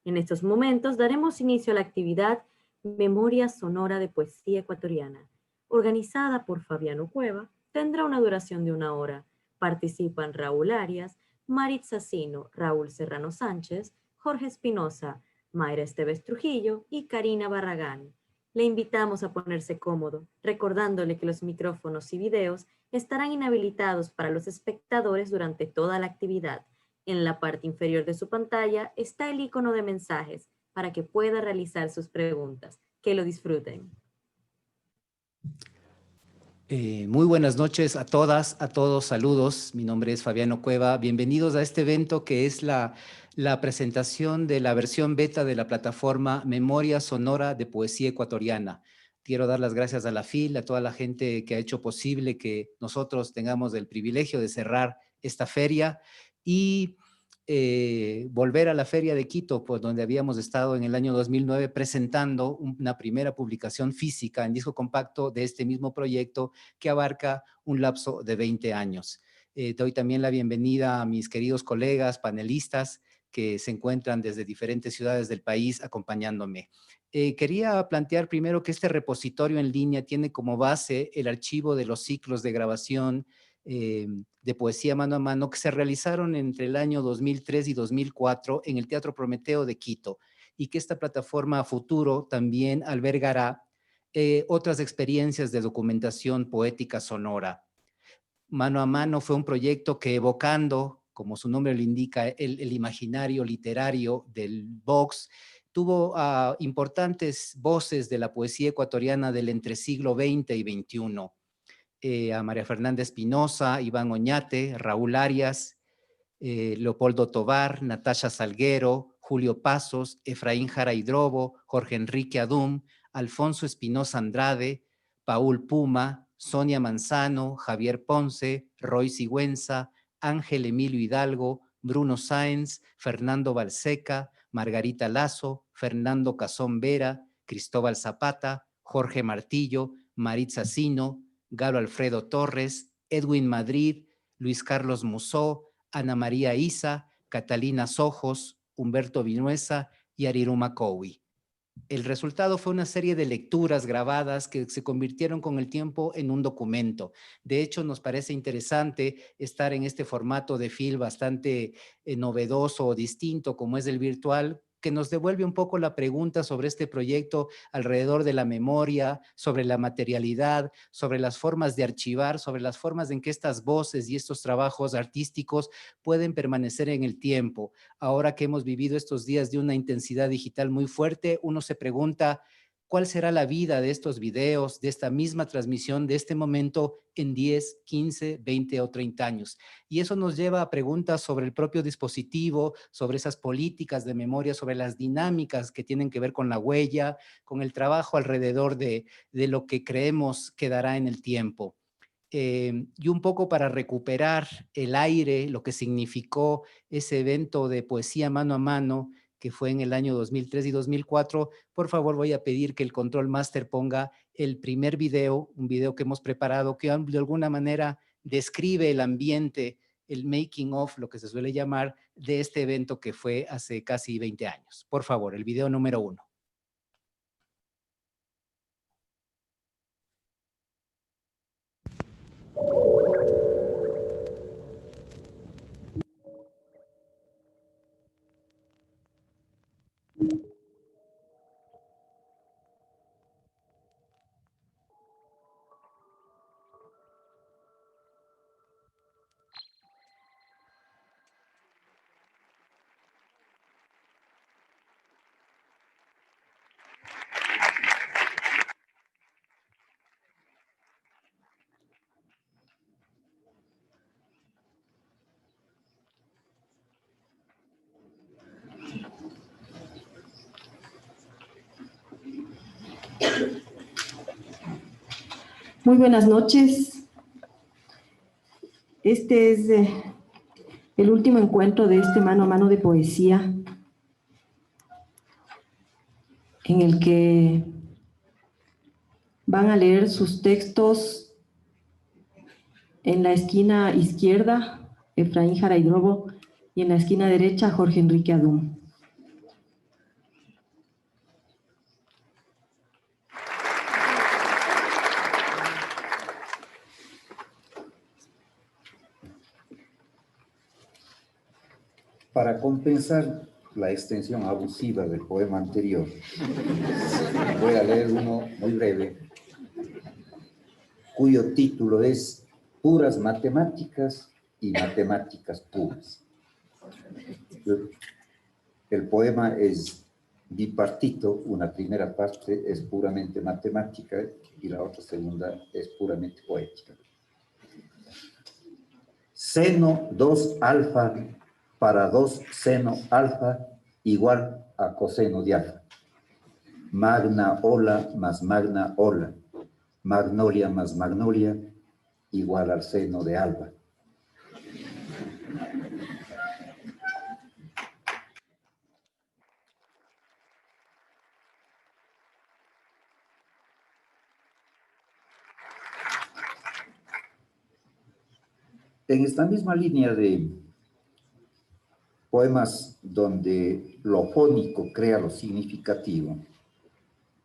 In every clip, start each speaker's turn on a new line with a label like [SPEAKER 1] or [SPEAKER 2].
[SPEAKER 1] En estos momentos daremos inicio a la actividad Memoria Sonora de Poesía Ecuatoriana, organizada por Fabiano Cueva. Tendrá una duración de 1 hora. Participan Raúl Arias, Maritza Sino, Raúl Serrano Sánchez, Jorge Espinosa, Mayra Esteves Trujillo y Karina Barragán. Le invitamos a ponerse cómodo, recordándole que los micrófonos y videos estarán inhabilitados para los espectadores durante toda la actividad. En la parte inferior de su pantalla está el icono de mensajes para que pueda realizar sus preguntas. Que lo disfruten.
[SPEAKER 2] Muy buenas noches a todas, a todos, saludos. Mi nombre es Fabiano Cueva. Bienvenidos a este evento que es la presentación de la versión beta de la plataforma Memoria Sonora de Poesía Ecuatoriana. Quiero dar las gracias a la FIL, a toda la gente que ha hecho posible que nosotros tengamos el privilegio de cerrar esta feria y volver a la Feria de Quito, pues, donde habíamos estado en el año 2009 presentando una primera publicación física en disco compacto de este mismo proyecto que abarca un lapso de 20 años. Doy también la bienvenida a mis queridos colegas, panelistas, que se encuentran desde diferentes ciudades del país acompañándome. Quería plantear primero que este repositorio en línea tiene como base el archivo de los ciclos de grabación de poesía mano a mano que se realizaron entre el año 2003 y 2004 en el Teatro Prometeo de Quito, y que esta plataforma a futuro también albergará otras experiencias de documentación poética sonora. Mano a Mano fue un proyecto que, evocando, como su nombre lo indica, el imaginario literario del Vox, tuvo importantes voces de la poesía ecuatoriana del entresiglo XX y XXI. A María Fernanda Espinosa, Iván Oñate, Raúl Arias, Leopoldo Tovar, Natasha Salguero, Julio Pasos, Efraín Jara Hidrobo, Jorge Enrique Adum, Alfonso Espinosa Andrade, Paul Puma, Sonia Manzano, Javier Ponce, Roy Sigüenza, Ángel Emilio Hidalgo, Bruno Sáenz, Fernando Balseca, Margarita Lazo, Fernando Cazón Vera, Cristóbal Zapata, Jorge Martillo, Maritza Sino, Galo Alfredo Torres, Edwin Madrid, Luis Carlos Musó, Ana María Isa, Catalina Sojos, Humberto Vinuesa y Ariruma Cowi. El resultado fue una serie de lecturas grabadas que se convirtieron con el tiempo en un documento. De hecho, nos parece interesante estar en este formato de FIL bastante novedoso o distinto como es el virtual, que nos devuelve un poco la pregunta sobre este proyecto alrededor de la memoria, sobre la materialidad, sobre las formas de archivar, sobre las formas en que estas voces y estos trabajos artísticos pueden permanecer en el tiempo. Ahora que hemos vivido estos días de una intensidad digital muy fuerte, uno se pregunta cuál será la vida de estos videos, de esta misma transmisión, de este momento en 10, 15, 20 o 30 años. Y eso nos lleva a preguntas sobre el propio dispositivo, sobre esas políticas de memoria, sobre las dinámicas que tienen que ver con la huella, con el trabajo alrededor de lo que creemos quedará en el tiempo. Y un poco para recuperar el aire, lo que significó ese evento de poesía mano a mano que fue en el año 2003 y 2004, por favor voy a pedir que el Control Master ponga el primer video, un video que hemos preparado que de alguna manera describe el ambiente, el making of, lo que se suele llamar, de este evento que fue hace casi 20 años. Por favor, el video número 1.
[SPEAKER 3] Muy buenas noches. Este es el último encuentro de este mano a mano de poesía, en el que van a leer sus textos en la esquina izquierda, Efraín Jara Hidrobo, y en la esquina derecha, Jorge Enrique Adum.
[SPEAKER 4] compensar la extensión abusiva del poema anterior, voy a leer uno muy breve, cuyo título es Puras matemáticas y matemáticas puras. El poema es bipartito, una primera parte es puramente matemática y la otra segunda es puramente poética. Seno 2 alfa para 2 seno alfa igual a coseno de alfa. Magna ola más magna ola. Magnolia más magnolia igual al seno de alba. En esta misma línea de poemas donde lo fónico crea lo significativo,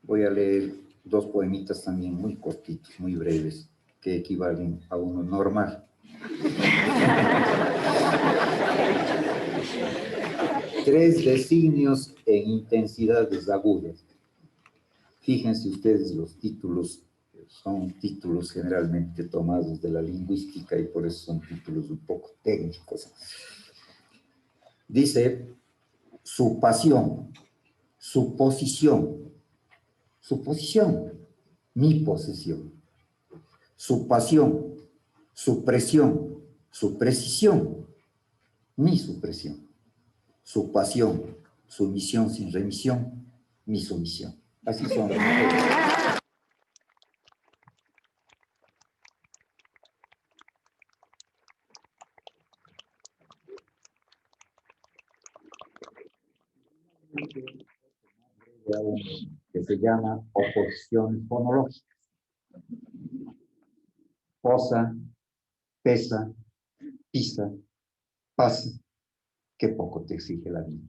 [SPEAKER 4] voy a leer dos poemitas también muy cortitos, muy breves, que equivalen a uno normal. Tres designios en intensidades agudas. Fíjense ustedes, los títulos son títulos generalmente tomados de la lingüística y por eso son títulos un poco técnicos. Dice, su pasión, su posición, mi posesión, su pasión, su presión, su precisión, mi supresión, su pasión, su misión sin remisión, mi sumisión. Así son. Que se llama oposición fonológica. Posa, pesa, pisa, pasa, qué poco te exige la vida.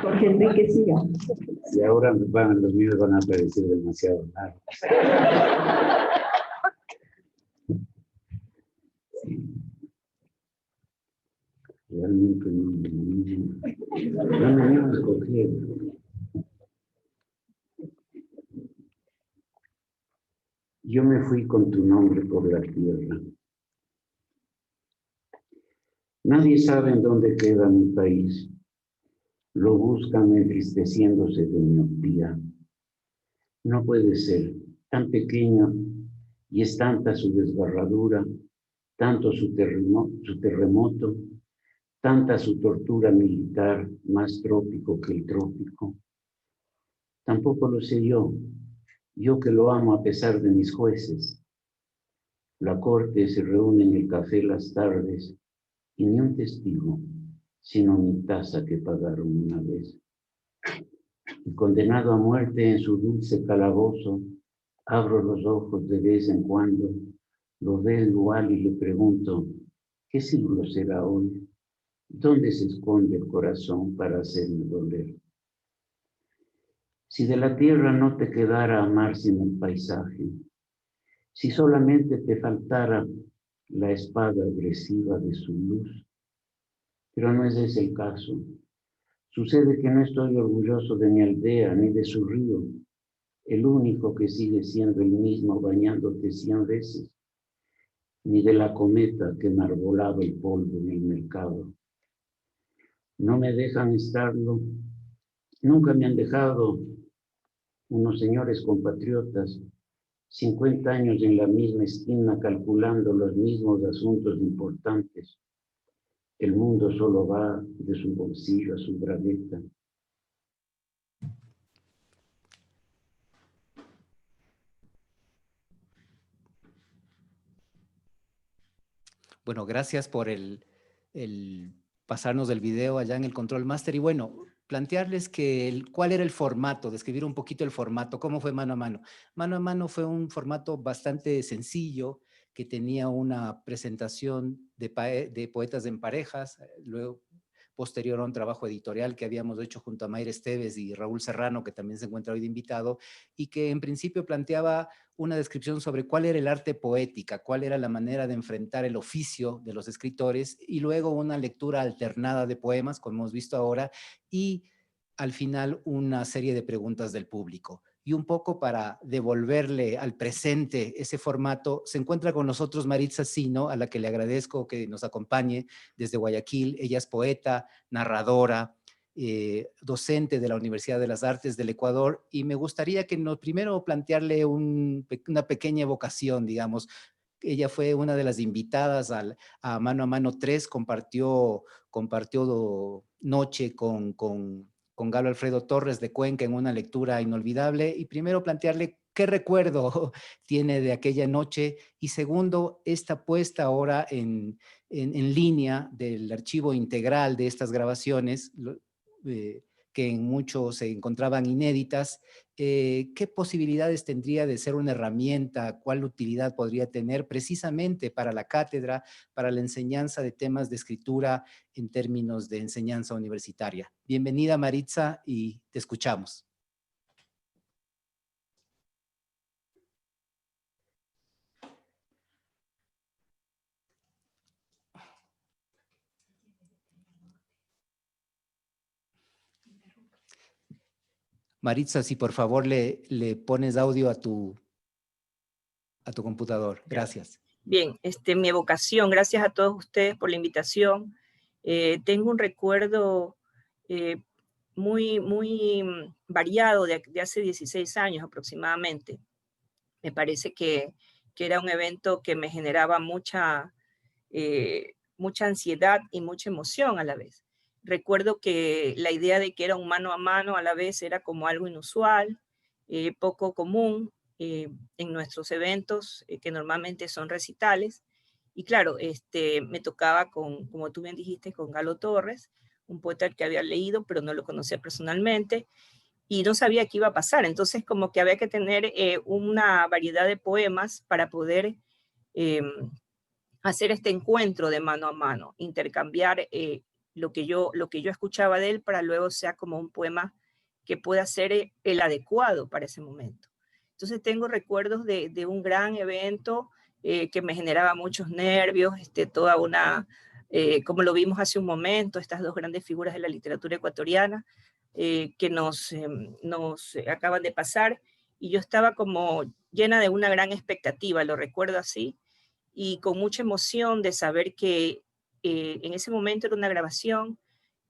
[SPEAKER 3] Jorge Enrique, siga.
[SPEAKER 5] Y ahora los míos van a parecer demasiado largos. Realmente no me a escoger. Yo me fui con tu nombre por la tierra. Nadie sabe en dónde queda mi país. Lo buscan entristeciéndose de miopía. No puede ser tan pequeño y es tanta su desgarradura, tanto su terremoto, tanta su tortura militar, más trópico que el trópico. Tampoco lo sé yo que lo amo a pesar de mis jueces. La corte se reúne en el café las tardes y ni un testigo, sino mi tasa que pagaron una vez. Y condenado a muerte en su dulce calabozo, abro los ojos de vez en cuando, lo veo igual y le pregunto, ¿qué siglo será hoy? ¿Dónde se esconde el corazón para hacerme doler? Si de la tierra no te quedara amar sin el paisaje, si solamente te faltara la espada agresiva de su luz, pero no es ese el caso. Sucede que no estoy orgulloso de mi aldea ni de su río, el único que sigue siendo el mismo bañándote 100 veces, ni de la cometa que enarbolaba el polvo en el mercado. No me dejan estarlo, nunca me han dejado unos señores compatriotas, 50 años en la misma esquina calculando los mismos asuntos importantes. El mundo solo va de su bolsillo a su bragueta.
[SPEAKER 2] Bueno, gracias por el pasarnos del video allá en el Control Master. Y bueno, plantearles que cuál era el formato, describir un poquito el formato, cómo fue Mano a Mano. Mano a Mano fue un formato bastante sencillo, que tenía una presentación de poetas en parejas, luego posterior a un trabajo editorial que habíamos hecho junto a Mayra Esteves y Raúl Serrano, que también se encuentra hoy de invitado, y que en principio planteaba una descripción sobre cuál era el arte poética, cuál era la manera de enfrentar el oficio de los escritores, y luego una lectura alternada de poemas, como hemos visto ahora, y al final una serie de preguntas del público. Y un poco para devolverle al presente ese formato, se encuentra con nosotros Maritza Sino, a la que le agradezco que nos acompañe desde Guayaquil. Ella es poeta, narradora, docente de la Universidad de las Artes del Ecuador, y me gustaría que primero plantearle una pequeña evocación, digamos. Ella fue una de las invitadas a Mano 3, compartió noche con Galo Alfredo Torres de Cuenca en una lectura inolvidable, y primero plantearle qué recuerdo tiene de aquella noche, y segundo, esta puesta ahora en línea del archivo integral de estas grabaciones, que en muchos se encontraban inéditas. ¿Qué posibilidades tendría de ser una herramienta? ¿Cuál utilidad podría tener precisamente para la cátedra, para la enseñanza de temas de escritura en términos de enseñanza universitaria? Bienvenida, Maritza, y te escuchamos. Maritza, si por favor le pones audio a tu computador. Gracias.
[SPEAKER 6] Bien, mi evocación, gracias a todos ustedes por la invitación. Tengo un recuerdo muy variado de hace 16 años aproximadamente. Me parece que era un evento que me generaba mucha ansiedad y mucha emoción a la vez. Recuerdo que la idea de que era un mano a mano a la vez era como algo inusual, poco común en nuestros eventos, que normalmente son recitales. Y claro, me tocaba como tú bien dijiste, con Galo Torres, un poeta que había leído, pero no lo conocía personalmente, y no sabía qué iba a pasar. Entonces, como que había que tener una variedad de poemas para poder hacer este encuentro de mano a mano, intercambiar lo que yo escuchaba de él para luego sea como un poema que pueda ser el adecuado para ese momento. Entonces tengo recuerdos de un gran evento que me generaba muchos nervios, toda una, como lo vimos hace un momento, estas dos grandes figuras de la literatura ecuatoriana que nos acaban de pasar, y yo estaba como llena de una gran expectativa, lo recuerdo así, y con mucha emoción de saber que en ese momento era una grabación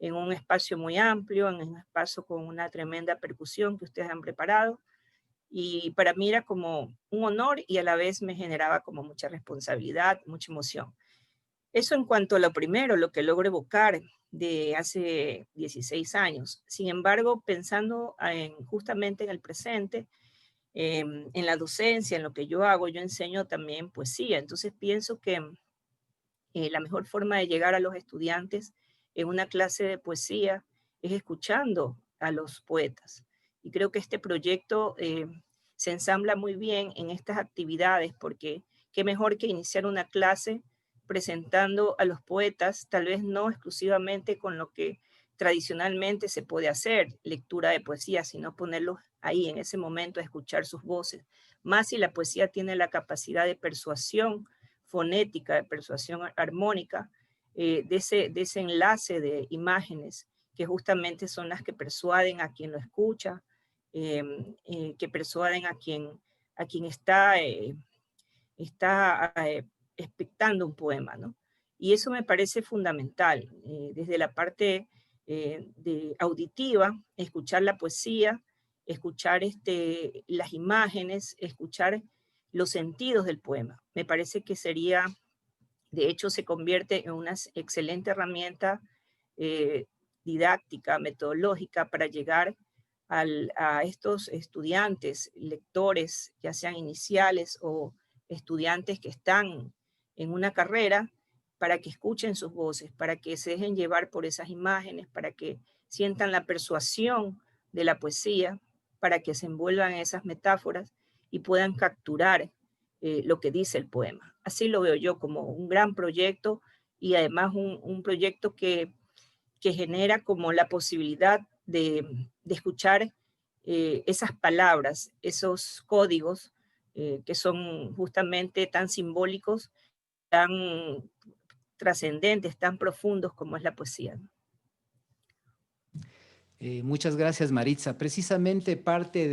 [SPEAKER 6] en un espacio muy amplio, en un espacio con una tremenda percusión que ustedes han preparado, y para mí era como un honor y a la vez me generaba como mucha responsabilidad, mucha emoción. Eso en cuanto a lo primero, lo que logro evocar de hace 16 años. Sin embargo, pensando justamente en el presente, en la docencia, en lo que yo hago, yo enseño también poesía. Entonces pienso que la mejor forma de llegar a los estudiantes en una clase de poesía es escuchando a los poetas. Y creo que este proyecto se ensambla muy bien en estas actividades, porque qué mejor que iniciar una clase presentando a los poetas, tal vez no exclusivamente con lo que tradicionalmente se puede hacer, lectura de poesía, sino ponerlos ahí en ese momento a escuchar sus voces. Más si la poesía tiene la capacidad de persuasión fonética, de persuasión armónica, de ese enlace de imágenes que justamente son las que persuaden a quien lo escucha, que persuaden a quien está expectando un poema, ¿no? Y eso me parece fundamental, desde la parte auditiva, escuchar la poesía, escuchar las imágenes, escuchar los sentidos del poema. Me parece que sería, de hecho, se convierte en una excelente herramienta didáctica, metodológica para llegar a estos estudiantes, lectores, ya sean iniciales o estudiantes que están en una carrera, para que escuchen sus voces, para que se dejen llevar por esas imágenes, para que sientan la persuasión de la poesía, para que se envuelvan en esas metáforas y puedan capturar lo que dice el poema. Así lo veo yo, como un gran proyecto y además un proyecto que genera como la posibilidad de escuchar esas palabras, esos códigos que son justamente tan simbólicos, tan trascendentes, tan profundos como es la poesía, ¿no?
[SPEAKER 2] Muchas gracias, Maritza. Precisamente parte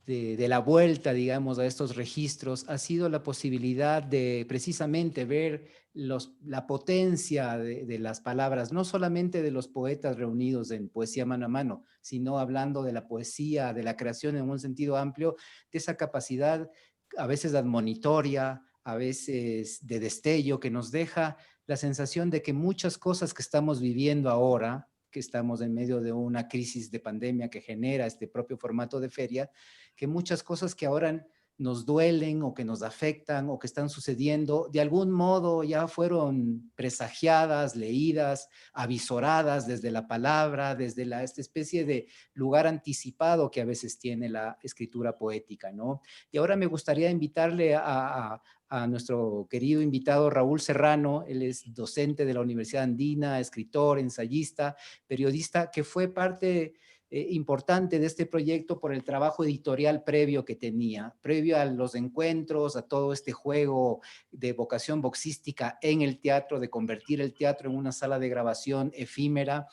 [SPEAKER 2] de la vuelta, digamos, a estos registros ha sido la posibilidad de precisamente ver la potencia de las palabras, no solamente de los poetas reunidos en Poesía Mano a Mano, sino hablando de la poesía, de la creación en un sentido amplio, de esa capacidad a veces admonitoria, a veces de destello, que nos deja la sensación de que muchas cosas que estamos viviendo ahora, que estamos en medio de una crisis de pandemia que genera este propio formato de feria, que muchas cosas que ahora nos duelen o que nos afectan o que están sucediendo, de algún modo ya fueron presagiadas, leídas, avisoradas desde la palabra, desde esta especie de lugar anticipado que a veces tiene la escritura poética, ¿no? Y ahora me gustaría invitarle a nuestro querido invitado Raúl Serrano. Él es docente de la Universidad Andina, escritor, ensayista, periodista, que fue parte importante de este proyecto por el trabajo editorial previo que tenía, previo a los encuentros, a todo este juego de vocación boxística en el teatro, de convertir el teatro en una sala de grabación efímera.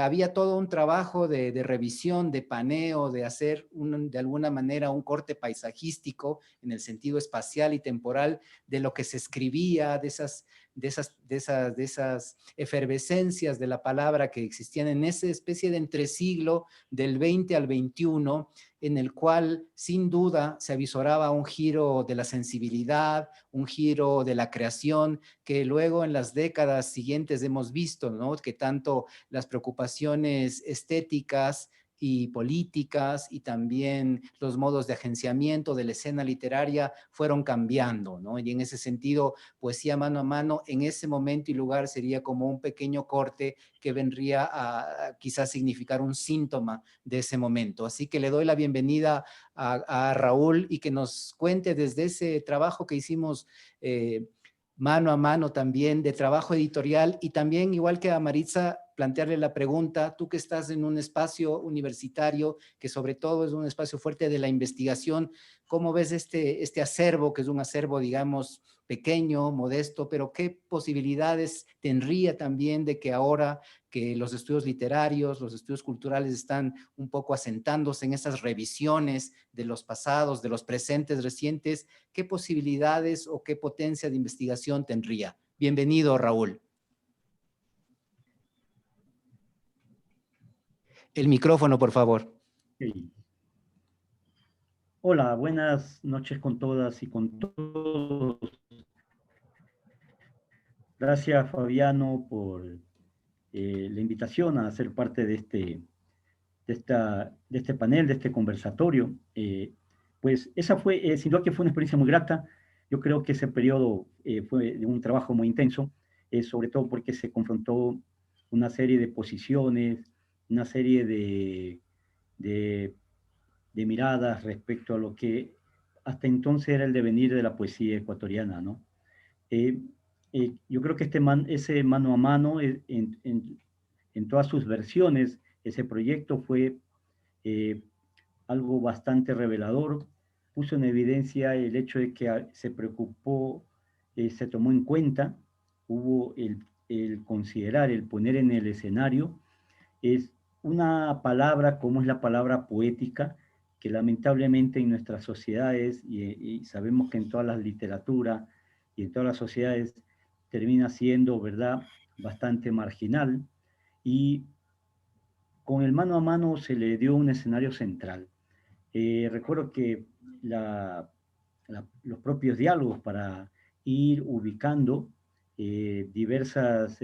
[SPEAKER 2] Había todo un trabajo de revisión, de paneo, de hacer de alguna manera un corte paisajístico en el sentido espacial y temporal de lo que se escribía, de esas efervescencias de la palabra que existían en esa especie de entresiglo del 20 al 21, en el cual sin duda se avisoraba un giro de la sensibilidad, un giro de la creación, que luego en las décadas siguientes hemos visto, ¿no? Que tanto las preocupaciones estéticas y políticas y también los modos de agenciamiento de la escena literaria fueron cambiando, ¿no? Y en ese sentido, Poesía Mano a Mano en ese momento y lugar sería como un pequeño corte que vendría a quizás significar un síntoma de ese momento. Así que le doy la bienvenida a Raúl y que nos cuente desde ese trabajo que hicimos mano a mano también, de trabajo editorial, y también, igual que a Maritza, plantearle la pregunta, tú que estás en un espacio universitario, que sobre todo es un espacio fuerte de la investigación, ¿cómo ves este acervo, que es un acervo, digamos, pequeño, modesto, pero qué posibilidades tendría también de que ahora que los estudios literarios, los estudios culturales están un poco asentándose en esas revisiones de los pasados, de los presentes recientes, qué posibilidades o qué potencia de investigación tendría? Bienvenido, Raúl. El micrófono, por favor.
[SPEAKER 7] Sí. Hola, buenas noches con todas y con todos. Gracias, Fabiano, por la invitación a ser parte de este panel, de este conversatorio. Pues esa fue, sin duda que fue una experiencia muy grata. Yo creo que ese periodo fue de un trabajo muy intenso, sobre todo porque se confrontó una serie de posiciones, una serie de miradas respecto a lo que hasta entonces era el devenir de la poesía ecuatoriana, ¿no? Yo creo que ese mano a mano, en todas sus versiones, ese proyecto fue algo bastante revelador, puso en evidencia el hecho de que se preocupó, se tomó en cuenta, hubo el considerar, el poner en el escenario, es una palabra como es la palabra poética, que lamentablemente en nuestras sociedades, y sabemos que en todas las literaturas y en todas las sociedades, termina siendo, ¿verdad?, bastante marginal, y con el mano a mano se le dio un escenario central. Recuerdo que los propios diálogos para ir ubicando diversas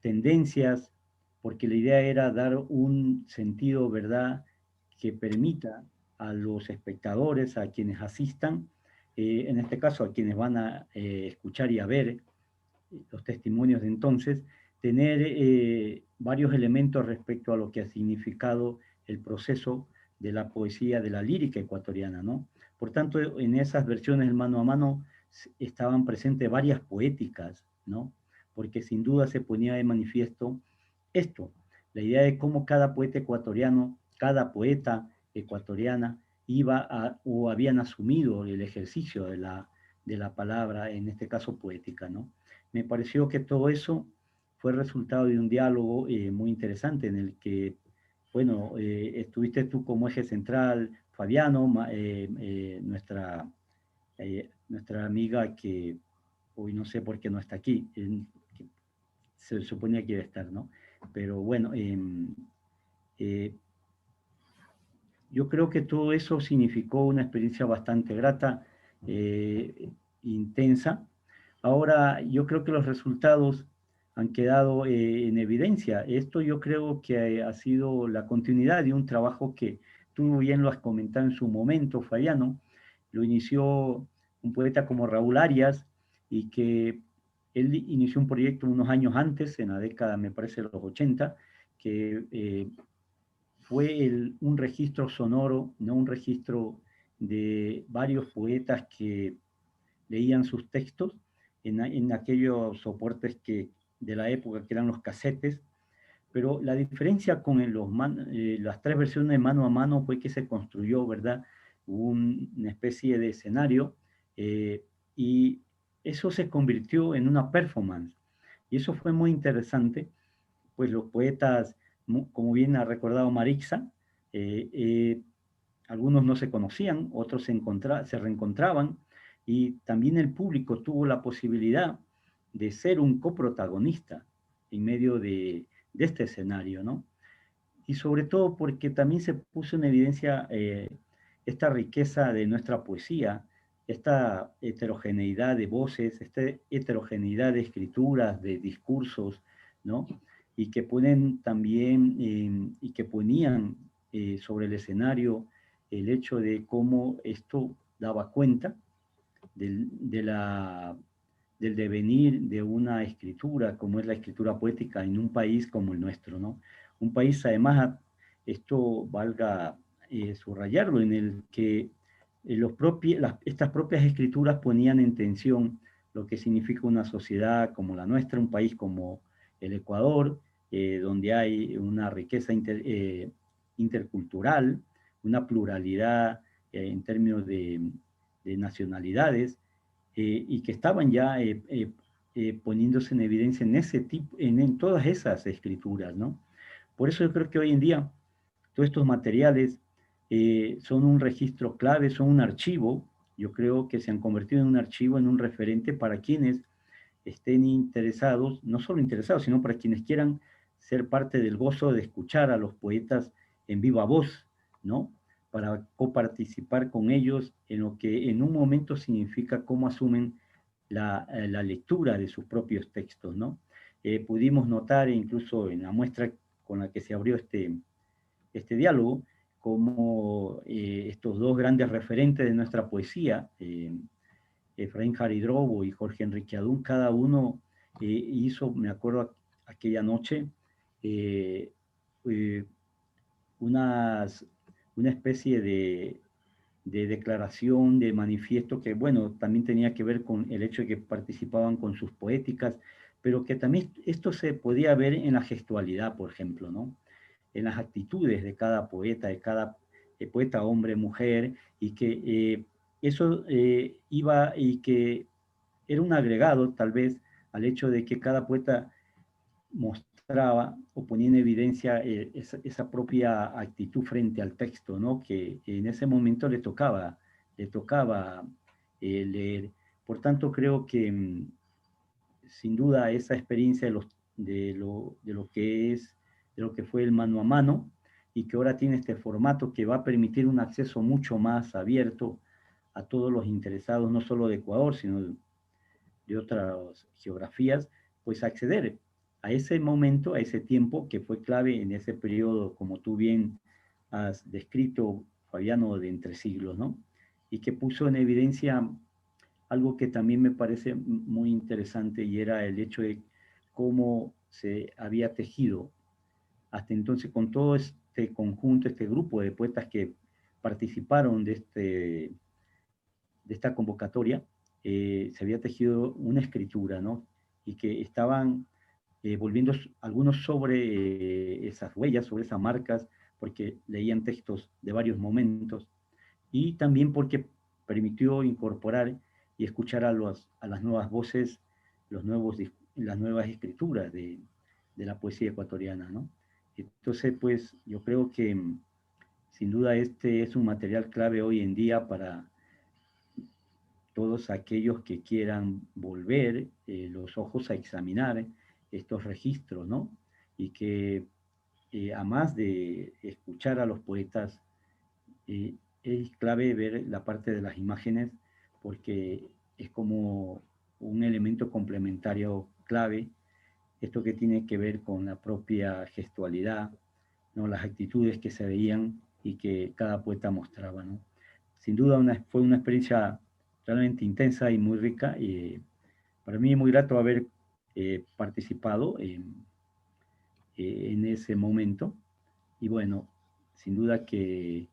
[SPEAKER 7] tendencias, porque la idea era dar un sentido, ¿verdad?, que permita a los espectadores, a quienes asistan, en este caso a quienes van a escuchar y a ver los testimonios de entonces, tener varios elementos respecto a lo que ha significado el proceso de la poesía, de la lírica ecuatoriana, ¿no? Por tanto, en esas versiones del mano a mano estaban presentes varias poéticas, ¿no? Porque sin duda se ponía de manifiesto esto, la idea de cómo cada poeta ecuatoriano, cada poeta ecuatoriana o habían asumido el ejercicio de la palabra, en este caso poética, ¿no? Me pareció que todo eso fue resultado de un diálogo muy interesante en el que, bueno, estuviste tú como eje central, Fabiano, nuestra amiga que hoy no sé por qué no está aquí, que se suponía que iba a estar, ¿no? Pero bueno, yo creo que todo eso significó una experiencia bastante grata, intensa. Ahora, yo creo que los resultados han quedado en evidencia. Esto yo creo que ha sido la continuidad de un trabajo que tú bien lo has comentado en su momento, Fabiano. Lo inició un poeta como Raúl Arias, y que él inició un proyecto unos años antes, en la década, me parece, de los 80, que fue un registro sonoro, no un registro de varios poetas que leían sus textos en aquellos soportes de la época que eran los casetes, pero la diferencia con las tres versiones de mano a mano fue que se construyó, ¿verdad? Una especie de escenario, y eso se convirtió en una performance. Y eso fue muy interesante, pues los poetas, como bien ha recordado Marixa, algunos no se conocían, otros se reencontraban, y también el público tuvo la posibilidad de ser un coprotagonista en medio de este escenario, ¿no? Y sobre todo porque también se puso en evidencia esta riqueza de nuestra poesía, esta heterogeneidad de voces, esta heterogeneidad de escrituras, de discursos, ¿no? Y que ponen también, y que ponían sobre el escenario el hecho de cómo esto daba cuenta del devenir de una escritura, como es la escritura poética en un país como el nuestro, ¿no? Un país, además, esto valga subrayarlo, en el que estas propias escrituras ponían en tensión lo que significa una sociedad como la nuestra, un país como el Ecuador, donde hay una riqueza intercultural, una pluralidad en términos de nacionalidades, y que estaban ya poniéndose en evidencia en todas esas escrituras, ¿no? Por eso yo creo que hoy en día todos estos materiales son un registro clave, son un archivo. Yo creo que se han convertido en un archivo, en un referente para quienes estén interesados, no solo interesados, sino para quienes quieran ser parte del gozo de escuchar a los poetas en viva voz, ¿no? Para coparticipar con ellos en lo que en un momento significa cómo asumen la lectura de sus propios textos, ¿no? Pudimos notar, incluso en la muestra con la que se abrió este diálogo, como estos dos grandes referentes de nuestra poesía, Efraín Jaridrobo y Jorge Enrique Adún, cada uno hizo, me acuerdo aquella noche, una especie de declaración, de manifiesto que, bueno, también tenía que ver con el hecho de que participaban con sus poéticas, pero que también esto se podía ver en la gestualidad, por ejemplo, ¿no? En las actitudes de cada poeta, poeta, hombre, mujer, y que eso iba, y que era un agregado tal vez al hecho de que cada poeta mostraba o ponía en evidencia esa propia actitud frente al texto, ¿no? Que en ese momento le tocaba leer. Por tanto, creo que sin duda esa experiencia de lo que fue el mano a mano, y que ahora tiene este formato que va a permitir un acceso mucho más abierto a todos los interesados, no solo de Ecuador, sino de otras geografías, pues acceder a ese momento, a ese tiempo que fue clave en ese periodo, como tú bien has descrito, Fabiano, de entre siglos, ¿no? Y que puso en evidencia algo que también me parece muy interesante, y era el hecho de cómo se había tejido hasta entonces con todo este conjunto, este grupo de poetas que participaron esta convocatoria, se había tejido una escritura, ¿no? Y que estaban volviendo algunos sobre esas huellas, sobre esas marcas, porque leían textos de varios momentos, y también porque permitió incorporar y escuchar a las nuevas voces, las nuevas escrituras de la poesía ecuatoriana, ¿no? Entonces, pues, yo creo que sin duda este es un material clave hoy en día para todos aquellos que quieran volver los ojos a examinar estos registros, ¿no? Y que, a más de escuchar a los poetas, es clave ver la parte de las imágenes, porque es como un elemento complementario clave, esto que tiene que ver con la propia gestualidad, ¿no? Las actitudes que se veían y que cada poeta mostraba, ¿no? Sin duda fue una experiencia realmente intensa y muy rica, y para mí es muy grato haber participado en ese momento. Y bueno, sin duda que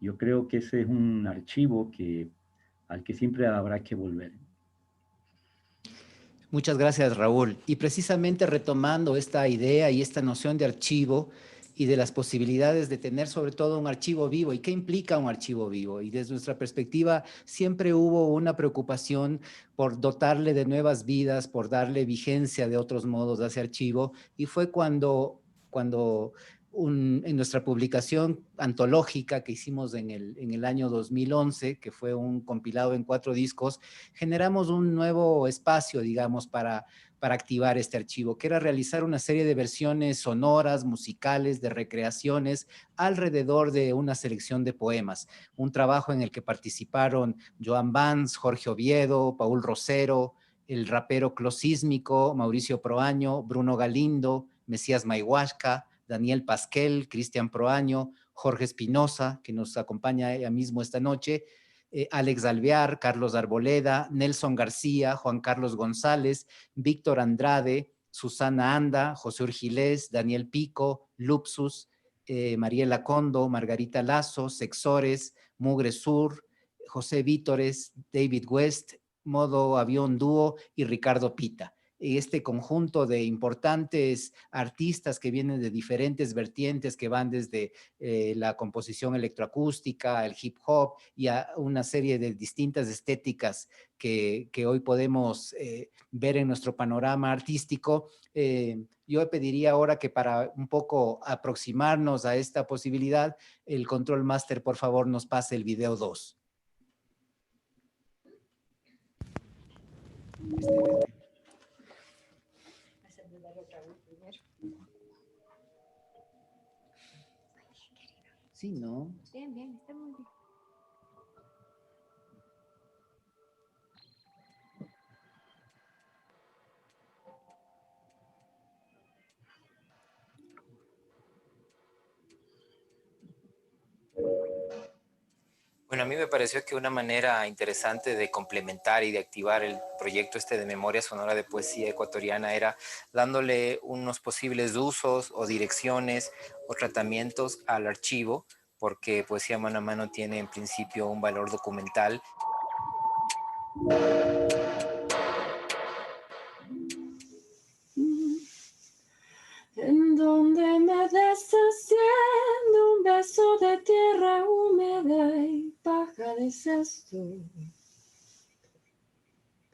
[SPEAKER 7] yo creo que ese es un archivo al que siempre habrá que volver.
[SPEAKER 2] Muchas gracias, Raúl. Y precisamente retomando esta idea y esta noción de archivo y de las posibilidades de tener sobre todo un archivo vivo. ¿Y qué implica un archivo vivo? Y desde nuestra perspectiva siempre hubo una preocupación por dotarle de nuevas vidas, por darle vigencia de otros modos a ese archivo. Y fue cuando en nuestra publicación antológica que hicimos en el año 2011, que fue un compilado en 4 discos, generamos un nuevo espacio, digamos, para activar este archivo, que era realizar una serie de versiones sonoras, musicales, de recreaciones, alrededor de una selección de poemas. Un trabajo en el que participaron Joan Vance, Jorge Oviedo, Paul Rosero, el rapero Closísmico, Mauricio Proaño, Bruno Galindo, Mesías Maihuasca, Daniel Pasquel, Cristian Proaño, Jorge Espinosa, que nos acompaña ella mismo esta noche, Alex Alvear, Carlos Arboleda, Nelson García, Juan Carlos González, Víctor Andrade, Susana Anda, José Urgilés, Daniel Pico, Lupsus, Mariela Condo, Margarita Lazo, Sexores, Mugre Sur, José Vítores, David West, Modo Avión Dúo y Ricardo Pita. Este conjunto de importantes artistas que vienen de diferentes vertientes, que van desde la composición electroacústica, el hip hop y a una serie de distintas estéticas que hoy podemos ver en nuestro panorama artístico. Yo pediría ahora que para un poco aproximarnos a esta posibilidad, el Control Master, por favor, nos pase el video 2. Sí, ¿no?
[SPEAKER 1] Bien, bien, está muy bien.
[SPEAKER 2] Bueno, a mí me pareció que una manera interesante de complementar y de activar el proyecto de Memoria Sonora de Poesía Ecuatoriana era dándole unos posibles usos o direcciones o tratamientos al archivo, porque Poesía Mano a Mano tiene en principio un valor documental.
[SPEAKER 3] En donde me deshaciendo un beso de tierra húmeda y paja de cesto,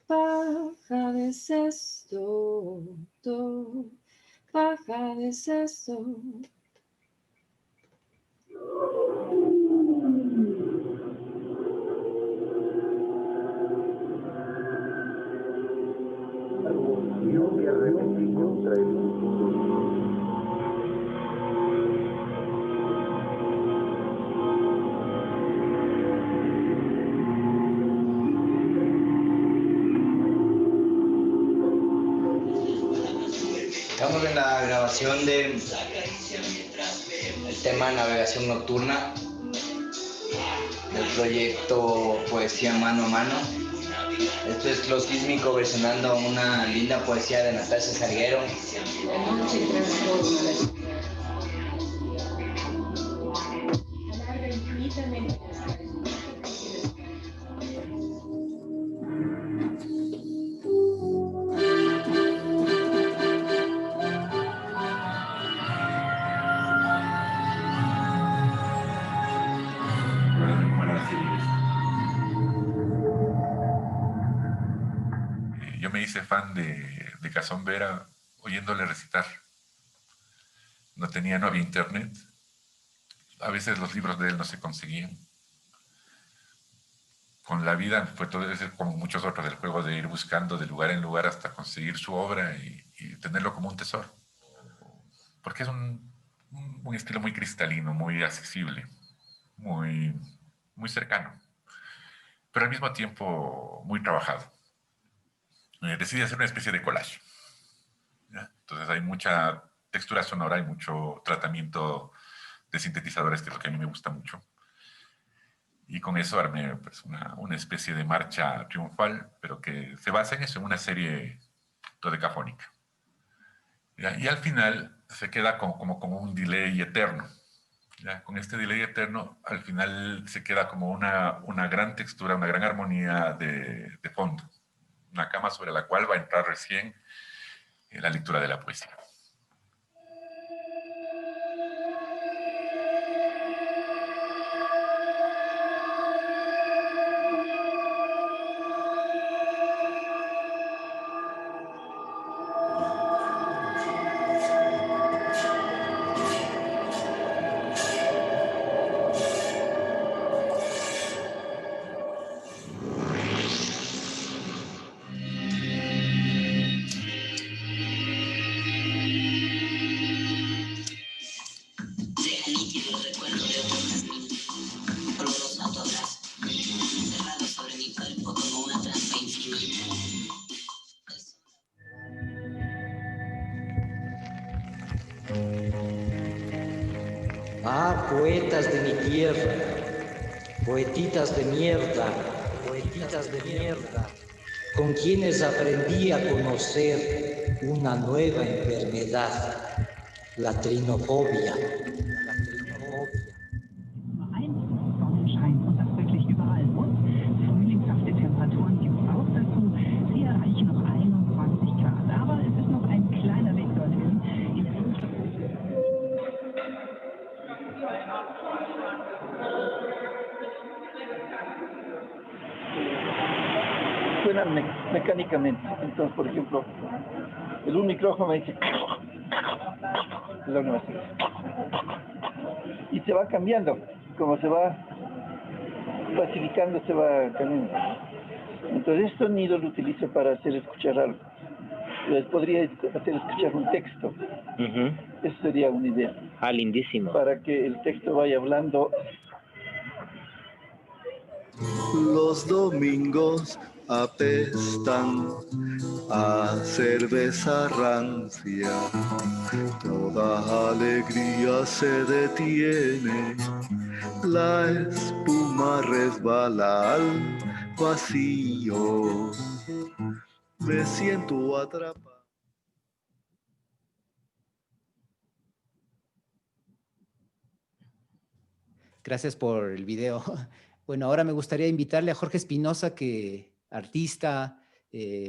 [SPEAKER 3] paja de cesto, paja de cesto.
[SPEAKER 8] Lluvia repetí contra el futuro.
[SPEAKER 9] Estamos en la grabación del tema Navegación Nocturna del proyecto Poesía Mano a Mano. Esto es Closísmico versionando una linda poesía de Natalia Salguero.
[SPEAKER 10] fan de Cazón Vera oyéndole recitar. No había internet. A veces los libros de él no se conseguían. Con la vida fue todo, es como muchos otros del juego de ir buscando de lugar en lugar hasta conseguir su obra y tenerlo como un tesoro. Porque es un estilo muy cristalino, muy accesible, muy cercano, pero al mismo tiempo muy trabajado. Decidí hacer una especie de collage, ¿ya? Entonces hay mucha textura sonora, hay mucho tratamiento de sintetizadores, que es lo que a mí me gusta mucho. Y con eso armé pues, una especie de marcha triunfal, pero que se basa en eso, en una serie dodecafónica. ¿Ya? Y al final se queda como un delay eterno. ¿Ya? Con este delay eterno, al final se queda como una gran textura, una gran armonía de fondo. Una cama sobre la cual va a entrar recién la lectura de la poesía.
[SPEAKER 11] Ah, poetas de mi tierra, poetitas de mierda, con quienes aprendí a conocer una nueva enfermedad, la trinofobia.
[SPEAKER 12] Suena mecánicamente. Entonces, por ejemplo, un micrófono me dice y se va cambiando, como se va pacificando, se va cambiando. Entonces, este sonido lo utilizo para hacer escuchar algo. Les podría hacer escuchar un texto. Eso sería una idea.
[SPEAKER 13] Ah, lindísimo.
[SPEAKER 12] Para que el texto vaya hablando.
[SPEAKER 14] Los domingos apestan a cerveza rancia, toda alegría se detiene, la espuma resbala al vacío, me siento atrapado.
[SPEAKER 2] Gracias por el video. Bueno, ahora me gustaría invitarle a Jorge Espinosa, artista,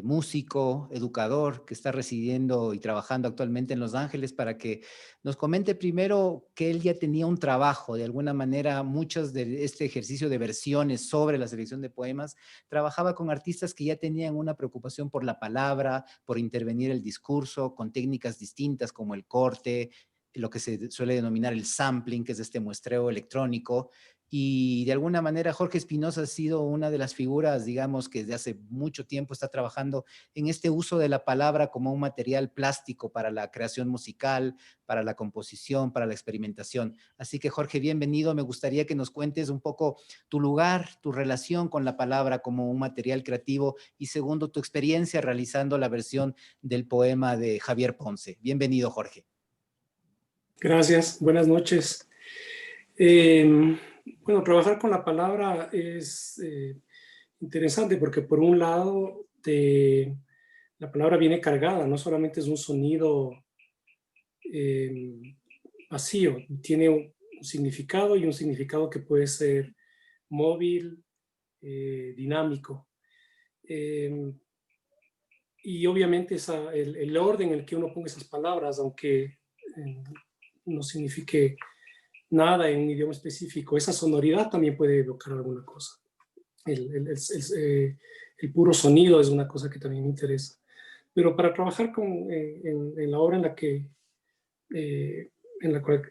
[SPEAKER 2] músico, educador, que está residiendo y trabajando actualmente en Los Ángeles, para que nos comente primero que él ya tenía un trabajo, de alguna manera, muchos de este ejercicio de versiones sobre la selección de poemas, trabajaba con artistas que ya tenían una preocupación por la palabra, por intervenir el discurso, con técnicas distintas como el corte, lo que se suele denominar el sampling, que es este muestreo electrónico. Y de alguna manera Jorge Espinosa ha sido una de las figuras, digamos, que desde hace mucho tiempo está trabajando en este uso de la palabra como un material plástico para la creación musical, para la composición, para la experimentación. Así que Jorge, bienvenido. Me gustaría que nos cuentes un poco tu lugar, tu relación con la palabra como un material creativo y segundo, tu experiencia realizando la versión del poema de Javier Ponce. Bienvenido, Jorge.
[SPEAKER 15] Gracias, buenas noches. Bueno, trabajar con la palabra es interesante porque por un lado la palabra viene cargada, no solamente es un sonido vacío, tiene un significado y un significado que puede ser móvil, dinámico. Y obviamente el orden en el que uno ponga esas palabras, aunque no signifique nada en un idioma específico, esa sonoridad también puede evocar alguna cosa. El puro sonido es una cosa que también me interesa. Pero para trabajar en la obra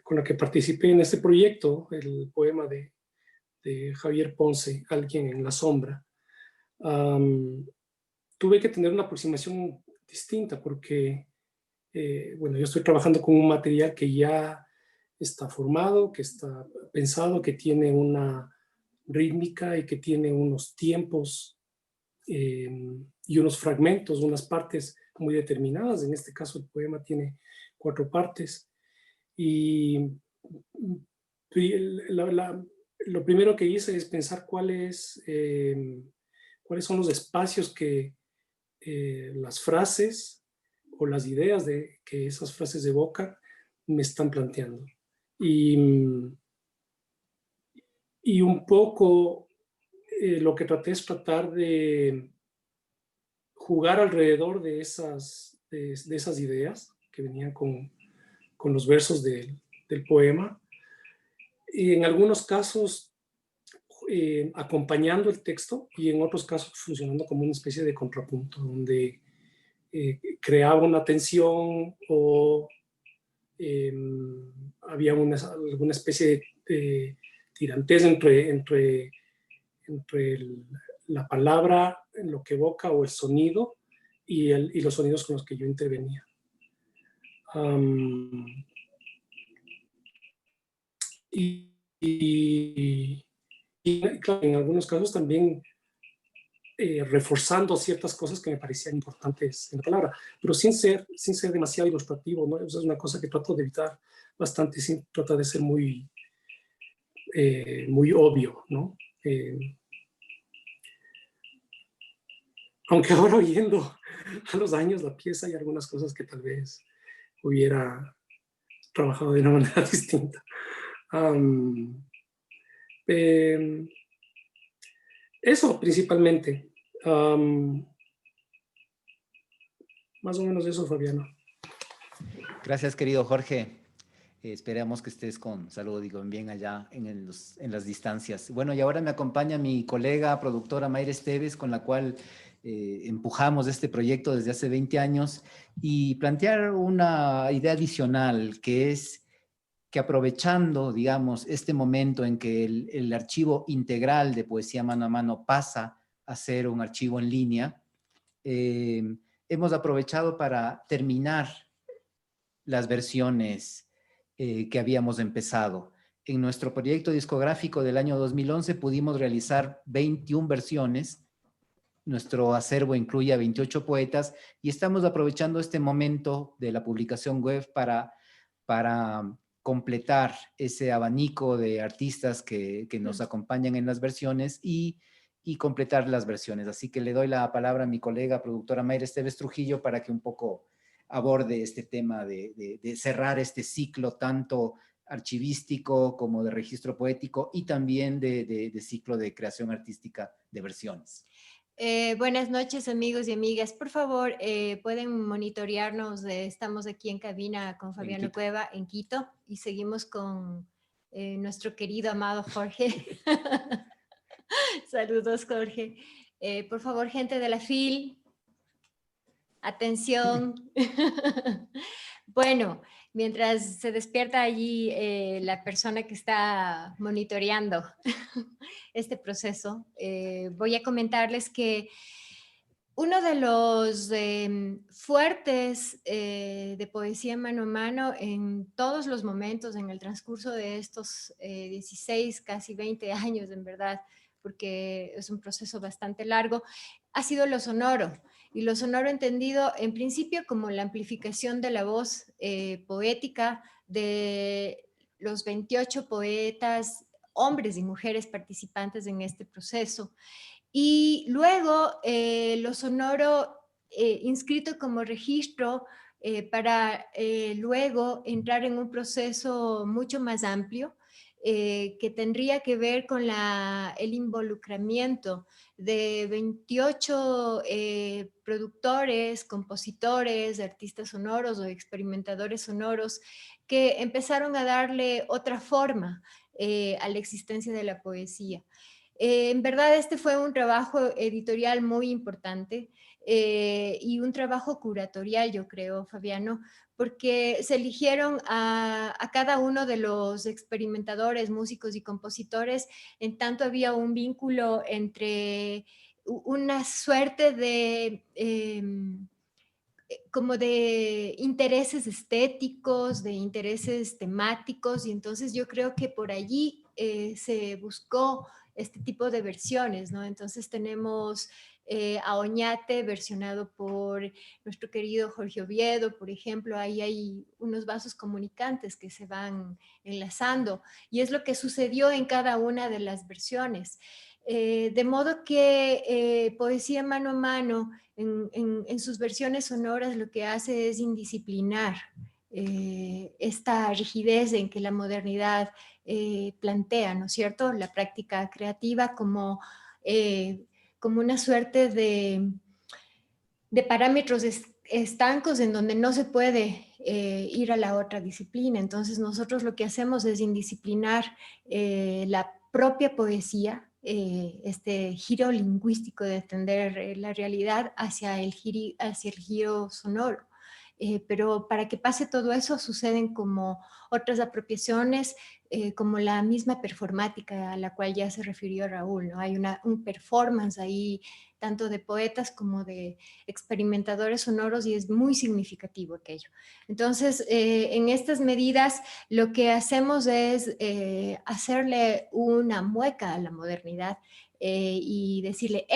[SPEAKER 15] con la que participé en este proyecto, el poema de Javier Ponce, Alguien en la sombra, tuve que tener una aproximación distinta porque, bueno, yo estoy trabajando con un material que ya está formado, que está pensado, que tiene una rítmica y que tiene unos tiempos y unos fragmentos, unas partes muy determinadas. En este caso el poema tiene 4 partes. Y lo primero que hice es pensar cuáles son los espacios que las frases o las ideas que esas frases evocan me están planteando. Y un poco lo que traté es tratar de jugar alrededor de esas ideas que venían con los versos del poema. Y en algunos casos acompañando el texto y en otros casos funcionando como una especie de contrapunto, donde creaba una tensión o había alguna especie de tirantez entre la palabra, lo que evoca o el sonido y los sonidos con los que yo intervenía. Y claro, en algunos casos también reforzando ciertas cosas que me parecían importantes en la palabra, pero sin ser demasiado ilustrativo, ¿no? Esa es una cosa que trato de evitar bastante, sin tratar de ser muy obvio, ¿no? Aunque ahora oyendo a los años la pieza hay algunas cosas que tal vez hubiera trabajado de una manera distinta. Eso principalmente. Más o menos eso, Fabiano.
[SPEAKER 2] Gracias, querido Jorge. Esperamos que estés con salud y con bien allá en las distancias. Bueno, y ahora me acompaña mi colega productora Mayra Esteves, con la cual empujamos este proyecto desde hace 20 años, y plantear una idea adicional, que es que aprovechando, digamos, este momento en que el archivo integral de Poesía Mano a Mano pasa a ser un archivo en línea, hemos aprovechado para terminar las versiones que habíamos empezado. En nuestro proyecto discográfico del año 2011 pudimos realizar 21 versiones. Nuestro acervo incluye a 28 poetas y estamos aprovechando este momento de la publicación web para completar ese abanico de artistas que nos acompañan en las versiones y completar las versiones. Así que le doy la palabra a mi colega productora Mayra Esteves Trujillo para que un poco aborde este tema de cerrar este ciclo tanto archivístico como de registro poético y también de ciclo de creación artística de versiones.
[SPEAKER 13] Buenas noches, amigos y amigas. Por favor, pueden monitorearnos. Estamos aquí en cabina con Fabiano Cueva en Quito y seguimos con nuestro querido, amado Jorge. Saludos, Jorge. Por favor, gente de la FIL, atención. Bueno, mientras se despierta allí la persona que está monitoreando este proceso, voy a comentarles que uno de los fuertes de Poesía Mano a Mano en todos los momentos, en el transcurso de estos 16, casi 20 años, en verdad, porque es un proceso bastante largo, ha sido lo sonoro. Y lo sonoro entendido en principio como la amplificación de la voz poética de los 28 poetas, hombres y mujeres participantes en este proceso. Y luego lo sonoro inscrito como registro para luego entrar en un proceso mucho más amplio que tendría que ver con el involucramiento de 28 productores, compositores, artistas sonoros o experimentadores sonoros que empezaron a darle otra forma a la existencia de la poesía. En verdad este fue un trabajo editorial muy importante. y un trabajo curatorial, yo creo, Fabiano, porque se eligieron a cada uno de los experimentadores, músicos y compositores, en tanto había un vínculo entre una suerte de como de intereses estéticos, de intereses temáticos, y entonces yo creo que por allí se buscó este tipo de versiones, ¿no? Entonces tenemos a Oñate versionado por nuestro querido Jorge Oviedo, por ejemplo, ahí hay unos vasos comunicantes que se van enlazando, y es lo que sucedió en cada una de las versiones. De modo que Poesía Mano a Mano, en sus versiones sonoras, lo que hace es indisciplinar esta rigidez en que la modernidad plantea, ¿no es cierto? La práctica creativa como una suerte de parámetros estancos en donde no se puede ir a la otra disciplina. Entonces nosotros lo que hacemos es indisciplinar la propia poesía, este giro lingüístico de entender la realidad hacia el giro sonoro. Pero para que pase todo eso suceden como otras apropiaciones, como la misma performática a la cual ya se refirió Raúl, ¿no? Hay un performance ahí, tanto de poetas como de experimentadores sonoros, y es muy significativo aquello. Entonces, en estas medidas lo que hacemos es hacerle una mueca a la modernidad y decirle,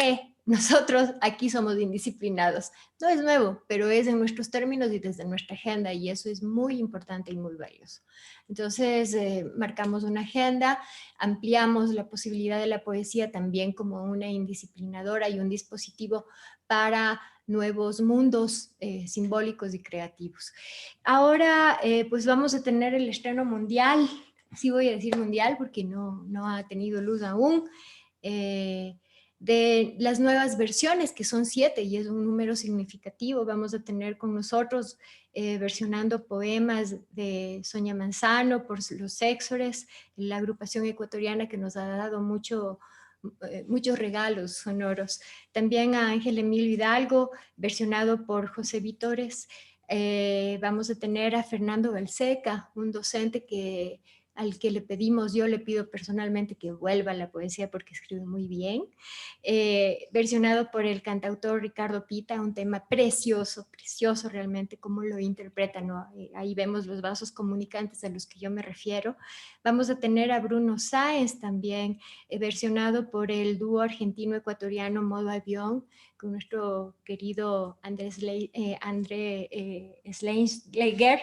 [SPEAKER 13] nosotros aquí somos indisciplinados. No es nuevo, pero es en nuestros términos y desde nuestra agenda, y eso es muy importante y muy valioso. Entonces, marcamos una agenda, ampliamos la posibilidad de la poesía también como una indisciplinadora y un dispositivo para nuevos mundos simbólicos y creativos. Ahora, pues vamos a tener el estreno mundial, sí voy a decir mundial porque no ha tenido luz aún, de las nuevas versiones, que son 7 y es un número significativo. Vamos a tener con nosotros versionando poemas de Sonia Manzano por Los Éxores, la agrupación ecuatoriana que nos ha dado muchos regalos sonoros. También a Ángel Emilio Hidalgo, versionado por José Vitores. Vamos a tener a Fernando Balseca, un docente al que yo le pido personalmente que vuelva a la poesía porque escribe muy bien, versionado por el cantautor Ricardo Pita, un tema precioso, precioso realmente, cómo lo interpreta, ¿no? Ahí vemos los vasos comunicantes a los que yo me refiero. Vamos a tener a Bruno Sáenz también, versionado por el dúo argentino-ecuatoriano Modo Avión, con nuestro querido André Schleger.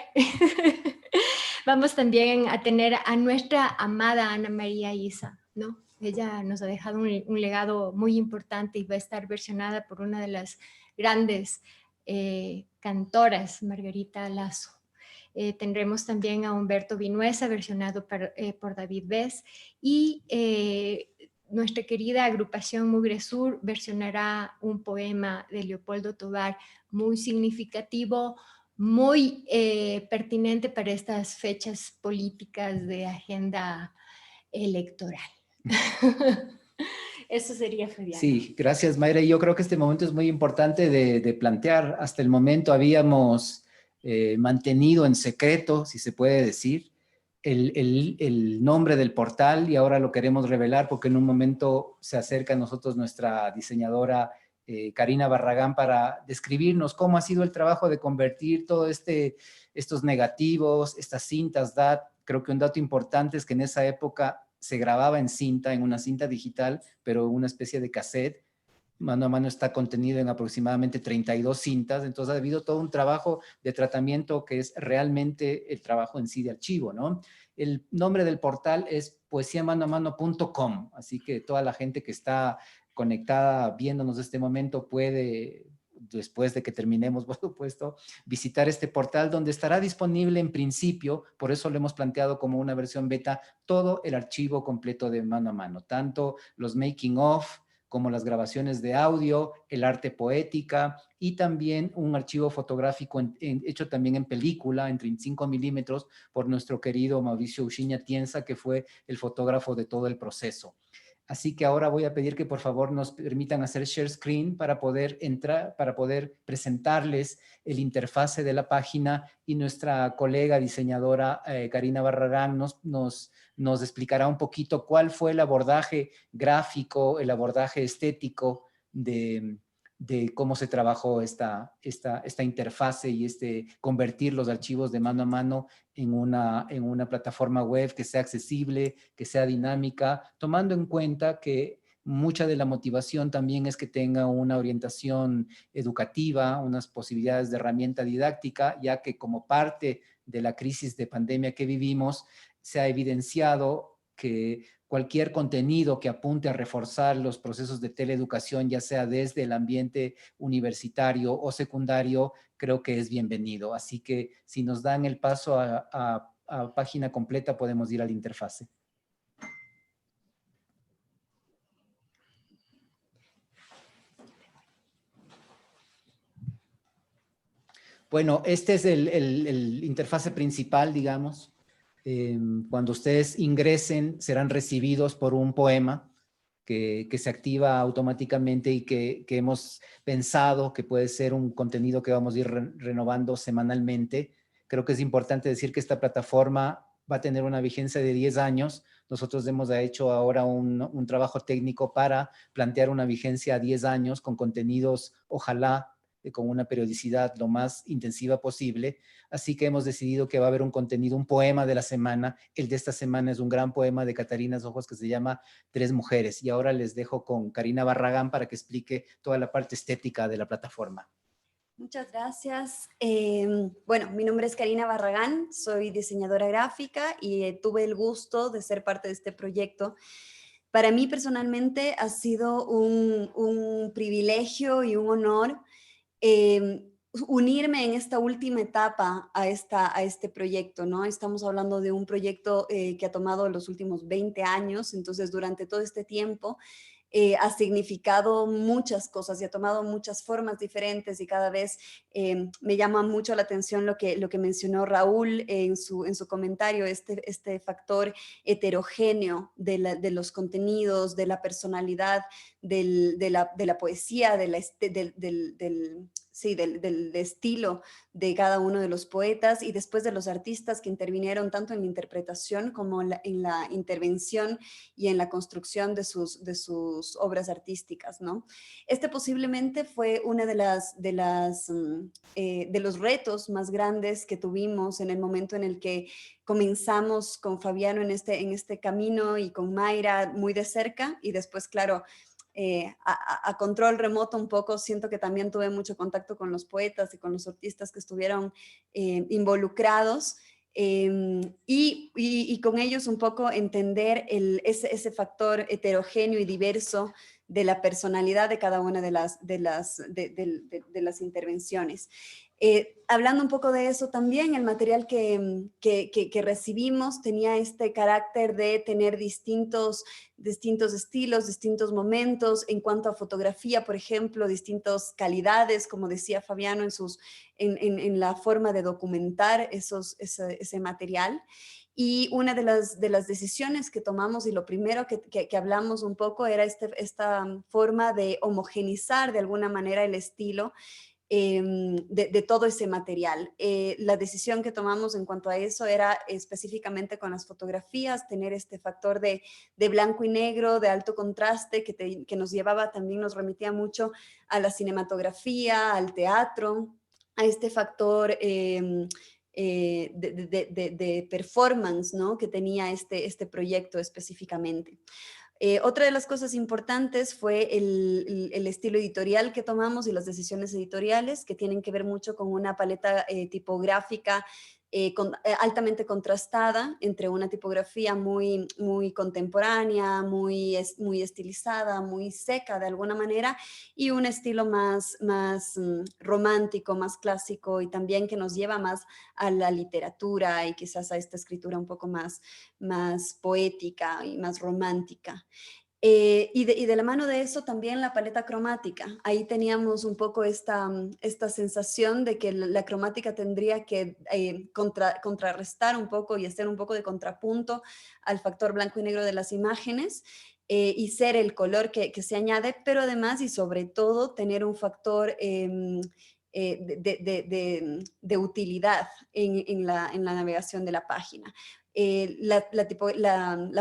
[SPEAKER 13] Vamos también a tener a nuestra amada Ana María Isa, ¿no? Ella nos ha dejado un legado muy importante y va a estar versionada por una de las grandes cantoras, Margarita Lazo. Tendremos también a Humberto Vinuesa, versionado por David Bess, y nuestra querida agrupación Mugre Sur versionará un poema de Leopoldo Tovar muy significativo, muy pertinente para estas fechas políticas de agenda electoral. Eso sería, Fabián.
[SPEAKER 2] Sí, gracias, Mayra. Yo creo que este momento es muy importante de plantear. Hasta el momento habíamos mantenido en secreto, si se puede decir, el nombre del portal, y ahora lo queremos revelar porque en un momento se acerca a nosotros nuestra diseñadora Karina Barragán para describirnos cómo ha sido el trabajo de convertir todo estos negativos, estas cintas DAT. Creo que un dato importante es que en esa época se grababa en cinta, en una cinta digital, pero una especie de cassette. Mano a Mano está contenido en aproximadamente 32 cintas, entonces ha habido todo un trabajo de tratamiento que es realmente el trabajo en sí de archivo, ¿no? El nombre del portal es poesiamanomano.com, así que toda la gente que está conectada viéndonos en este momento puede, después de que terminemos, por supuesto, visitar este portal donde estará disponible en principio, por eso lo hemos planteado como una versión beta, todo el archivo completo de Mano a Mano, tanto los making of, como las grabaciones de audio, el arte poética y también un archivo fotográfico hecho también en película, en 35 milímetros, por nuestro querido Mauricio Uchiña Tienza, que fue el fotógrafo de todo el proceso. Así que ahora voy a pedir que por favor nos permitan hacer share screen para poder entrar, para poder presentarles el interfase de la página, y nuestra colega diseñadora Karina Barragán nos explicará un poquito cuál fue el abordaje gráfico, el abordaje estético de cómo se trabajó esta interfase y convertir los archivos de mano a mano en una plataforma web que sea accesible, que sea dinámica, tomando en cuenta que mucha de la motivación también es que tenga una orientación educativa, unas posibilidades de herramienta didáctica, ya que como parte de la crisis de pandemia que vivimos, se ha evidenciado que cualquier contenido que apunte a reforzar los procesos de teleeducación, ya sea desde el ambiente universitario o secundario, creo que es bienvenido. Así que si nos dan el paso a página completa, podemos ir a la interfase. Bueno, este es el interfase principal, digamos. Cuando ustedes ingresen, serán recibidos por un poema que se activa automáticamente y que hemos pensado que puede ser un contenido que vamos a ir renovando semanalmente. Creo que es importante decir que esta plataforma va a tener una vigencia de 10 años. Nosotros hemos hecho ahora un trabajo técnico para plantear una vigencia a 10 años con contenidos, ojalá, con una periodicidad lo más intensiva posible. Así que hemos decidido que va a haber un contenido, un poema de la semana. El de esta semana es un gran poema de Catarina Ojos que se llama Tres Mujeres. Y ahora les dejo con Karina Barragán para que explique toda la parte estética de la plataforma.
[SPEAKER 16] Muchas gracias. Bueno, mi nombre es Karina Barragán, soy diseñadora gráfica y tuve el gusto de ser parte de este proyecto. Para mí personalmente ha sido un privilegio y un honor unirme en esta última etapa a este proyecto, ¿no? Estamos hablando de un proyecto que ha tomado los últimos 20 años, entonces durante todo este tiempo ha significado muchas cosas y ha tomado muchas formas diferentes, y cada vez me llama mucho la atención lo que mencionó Raúl en su comentario, este factor heterogéneo de los contenidos, de la personalidad, de la poesía, del estilo de cada uno de los poetas, y después de los artistas que intervinieron tanto en la interpretación como en la intervención y en la construcción de sus obras artísticas, ¿no? Este posiblemente fue una de los retos más grandes que tuvimos en el momento en el que comenzamos con Fabiano en este camino, y con Mayra muy de cerca, y después, claro, a control remoto un poco. Siento que también tuve mucho contacto con los poetas y con los artistas que estuvieron involucrados, y con ellos un poco entender ese factor heterogéneo y diverso de la personalidad de cada una de las intervenciones. Hablando un poco de eso también, el material que recibimos tenía este carácter de tener distintos estilos, distintos momentos en cuanto a fotografía, por ejemplo, distintas calidades, como decía Fabiano, en la forma de documentar ese material. Y una de las decisiones que tomamos, y lo primero que hablamos un poco, era esta forma de homogenizar de alguna manera el estilo de todo ese material. La decisión que tomamos en cuanto a eso era específicamente con las fotografías, tener este factor de blanco y negro, de alto contraste, que nos llevaba, también nos remitía mucho a la cinematografía, al teatro, a este factor de performance, ¿no?, que tenía este proyecto específicamente. Otra de las cosas importantes fue el estilo editorial que tomamos y las decisiones editoriales, que tienen que ver mucho con una paleta tipográfica altamente contrastada, entre una tipografía muy, muy contemporánea, muy estilizada, muy seca de alguna manera, y un estilo más romántico, más clásico, y también que nos lleva más a la literatura y quizás a esta escritura un poco más poética y más romántica. Y de la mano de eso también la paleta cromática. Ahí teníamos un poco esta sensación de que la cromática tendría que contrarrestar un poco y hacer un poco de contrapunto al factor blanco y negro de las imágenes. y ser el color que se añade, pero además y sobre todo tener un factor de utilidad en la navegación de la página. La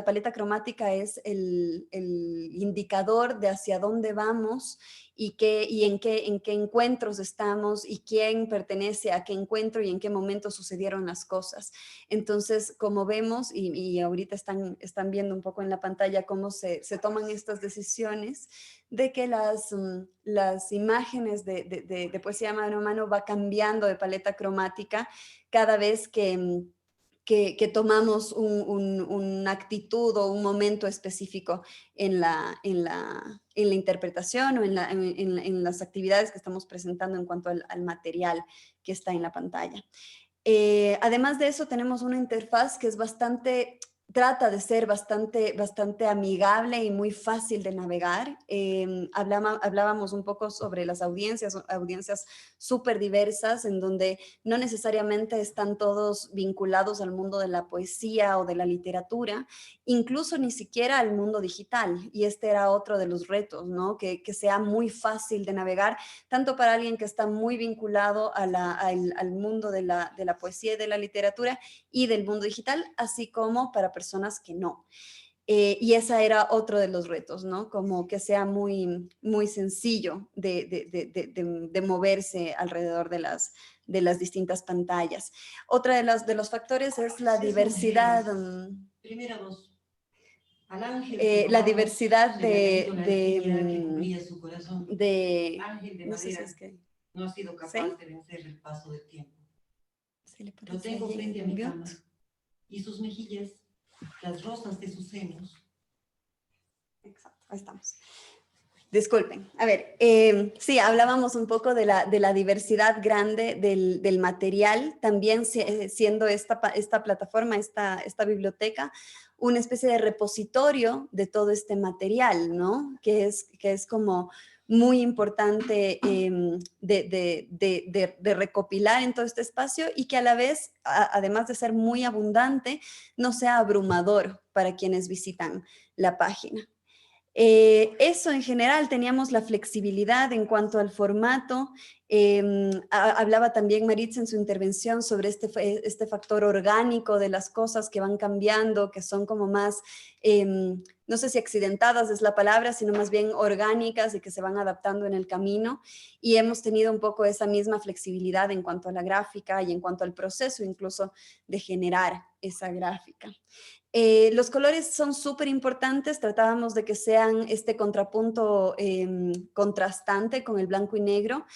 [SPEAKER 16] paleta cromática es el indicador de hacia dónde vamos y en qué encuentros estamos y quién pertenece a qué encuentro y en qué momento sucedieron las cosas. Entonces, como vemos, y ahorita están viendo un poco en la pantalla cómo se toman estas decisiones, de que las imágenes de poesía mano a mano va cambiando de paleta cromática cada vez que tomamos una actitud o un momento específico en la interpretación o en las actividades que estamos presentando en cuanto al material que está en la pantalla. Además de eso, tenemos una interfaz que es trata de ser bastante amigable y muy fácil de navegar. Hablábamos un poco sobre las audiencias súper diversas, en donde no necesariamente están todos vinculados al mundo de la poesía o de la literatura, incluso ni siquiera al mundo digital. Y este era otro de los retos, ¿no? Que sea muy fácil de navegar, tanto para alguien que está muy vinculado al mundo de la poesía y de la literatura y del mundo digital, así como para personas que no. Y ese era otro de los retos, ¿no? Como que sea muy, muy sencillo de moverse alrededor de las distintas pantallas. Otra de los factores es la diversidad.
[SPEAKER 17] Primera voz. Al ángel
[SPEAKER 16] la diversidad
[SPEAKER 17] no sé si es que no ha sido capaz de vencer el paso del tiempo. Lo tengo frente a mi cama y sus mejillas, las rosas de sus senos.
[SPEAKER 16] Exacto, ahí estamos. Disculpen. A ver, sí, hablábamos un poco de la diversidad grande del material, también siendo esta plataforma, esta biblioteca, una especie de repositorio de todo este material, ¿no? Que es como muy importante de recopilar en todo este espacio y que a la vez, además de ser muy abundante, no sea abrumador para quienes visitan la página. Eso en general, teníamos la flexibilidad en cuanto al formato. Hablaba también Maritza en su intervención sobre este factor orgánico de las cosas que van cambiando, que son como más, no sé si accidentadas es la palabra, sino más bien orgánicas y que se van adaptando en el camino. Y hemos tenido un poco esa misma flexibilidad en cuanto a la gráfica y en cuanto al proceso incluso de generar esa gráfica. Los colores son súper importantes, tratábamos de que sean este contrapunto contrastante con el blanco y negro,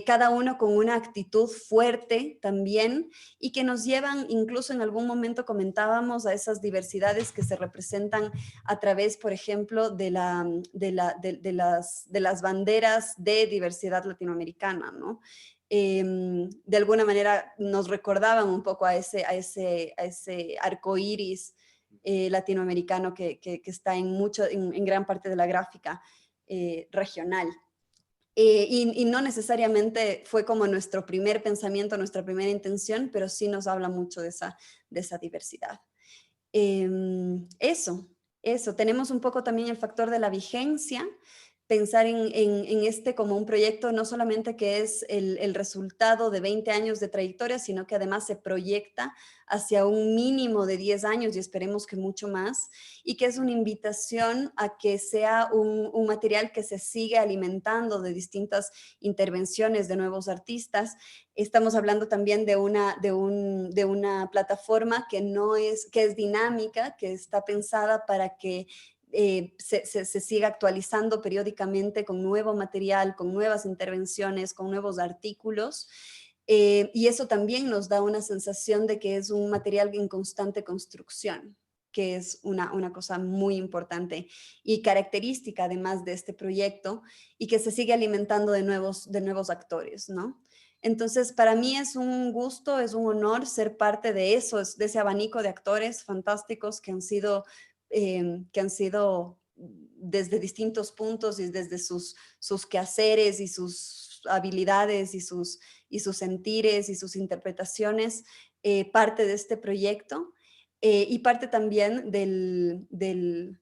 [SPEAKER 16] cada uno con una actitud fuerte también y que nos llevan, incluso en algún momento comentábamos, a esas diversidades que se representan a través, por ejemplo, de las banderas de diversidad latinoamericana, ¿no? De alguna manera nos recordaban un poco a ese arco iris latinoamericano que está en gran parte de la gráfica regional. Y no necesariamente fue como nuestro primer pensamiento, nuestra primera intención, pero sí nos habla mucho de esa diversidad. Eso. Tenemos un poco también el factor de la vigencia, pensar en este como un proyecto no solamente que es el resultado de 20 años de trayectoria, sino que además se proyecta hacia un mínimo de 10 años y esperemos que mucho más, y que es una invitación a que sea un material que se sigue alimentando de distintas intervenciones de nuevos artistas. Estamos hablando también de una plataforma que es dinámica, que está pensada para que se siga actualizando periódicamente con nuevo material, con nuevas intervenciones, con nuevos artículos. Y eso también nos da una sensación de que es un material en constante construcción, que es una cosa muy importante y característica además de este proyecto, y que se sigue alimentando de nuevos actores, ¿no? Entonces, para mí es un gusto, es un honor ser parte de eso, de ese abanico de actores fantásticos que han sido desde distintos puntos y desde sus quehaceres y sus habilidades y sus sentires y sus interpretaciones parte de este proyecto. y parte también de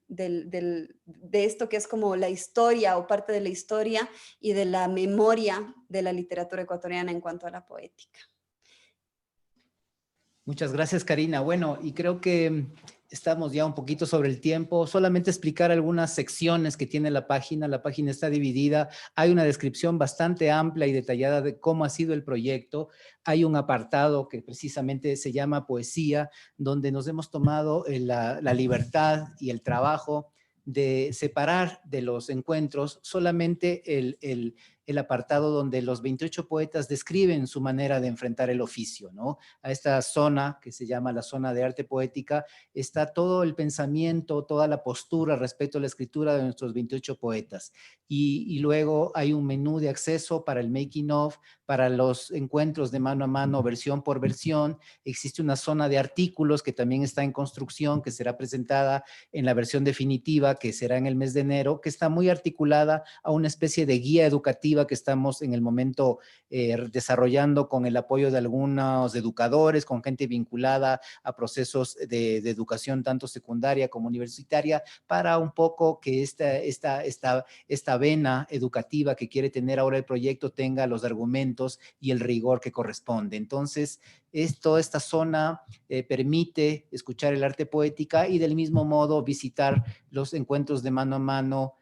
[SPEAKER 16] esto que es como la historia o parte de la historia y de la memoria de la literatura ecuatoriana en cuanto a la poética.
[SPEAKER 2] Muchas gracias, Karina. Bueno, y creo que estamos ya un poquito sobre el tiempo. Solamente explicar algunas secciones que tiene la página. La página está dividida. Hay una descripción bastante amplia y detallada de cómo ha sido el proyecto. Hay un apartado que precisamente se llama Poesía, donde nos hemos tomado la libertad y el trabajo de separar de los encuentros solamente el apartado donde los 28 poetas describen su manera de enfrentar el oficio, ¿no? A esta zona que se llama la zona de arte poética está todo el pensamiento, toda la postura respecto a la escritura de nuestros 28 poetas. Y luego hay un menú de acceso para el making of, para los encuentros de mano a mano, versión por versión. Existe una zona de artículos que también está en construcción, que será presentada en la versión definitiva, que será en el mes de enero, que está muy articulada a una especie de guía educativa que estamos en el momento desarrollando con el apoyo de algunos educadores, con gente vinculada a procesos de educación tanto secundaria como universitaria, para un poco que esta vena educativa que quiere tener ahora el proyecto tenga los argumentos y el rigor que corresponde. Entonces, toda esta zona permite escuchar el arte poética y del mismo modo visitar los encuentros de mano a mano,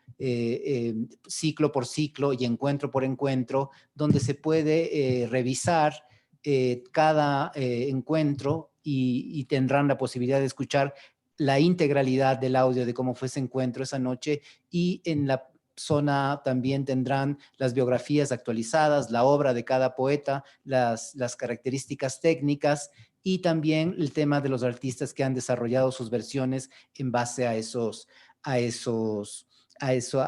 [SPEAKER 2] ciclo por ciclo y encuentro por encuentro, donde se puede revisar cada encuentro y tendrán la posibilidad de escuchar la integralidad del audio de cómo fue ese encuentro esa noche, y en la zona también tendrán las biografías actualizadas, la obra de cada poeta, las características técnicas y también el tema de los artistas que han desarrollado sus versiones en base a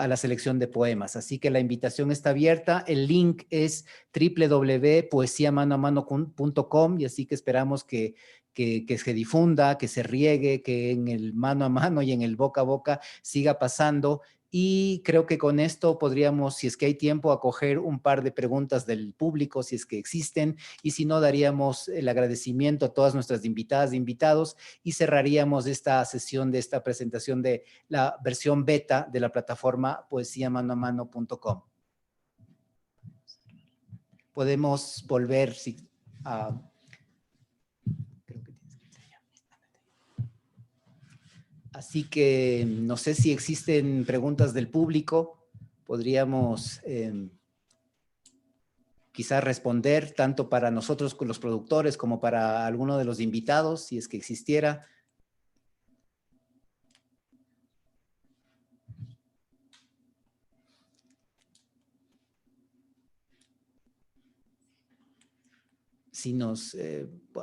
[SPEAKER 2] la selección de poemas. Así que la invitación está abierta. El link es www.poesiamanoamano.com, y así que esperamos que se difunda, que se riegue, que en el mano a mano y en el boca a boca siga pasando. Y creo que con esto podríamos, si es que hay tiempo, acoger un par de preguntas del público, si es que existen, y si no, daríamos el agradecimiento a todas nuestras invitadas e invitados y cerraríamos esta sesión de esta presentación de la versión beta de la plataforma poesiamanoamano.com. Podemos volver a... Así que no sé si existen preguntas del público. Podríamos quizás responder tanto para nosotros con los productores como para alguno de los invitados, si es que existiera.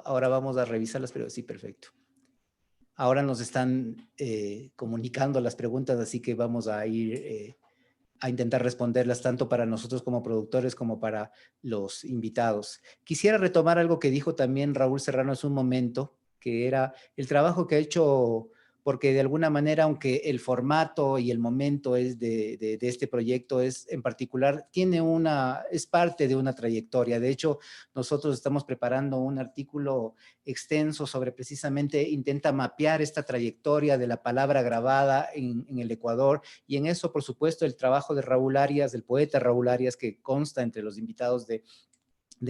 [SPEAKER 2] Ahora vamos a revisarlas, pero sí, perfecto. Ahora nos están comunicando las preguntas, así que vamos a ir a intentar responderlas tanto para nosotros como productores como para los invitados. Quisiera retomar algo que dijo también Raúl Serrano hace un momento, que era el trabajo que ha hecho, porque de alguna manera, aunque el formato y el momento es de este proyecto es en particular, es parte de una trayectoria. De hecho, nosotros estamos preparando un artículo extenso sobre precisamente, intenta mapear esta trayectoria de la palabra grabada en el Ecuador, y en eso, por supuesto, el trabajo de Raúl Arias, del poeta Raúl Arias, que consta entre los invitados de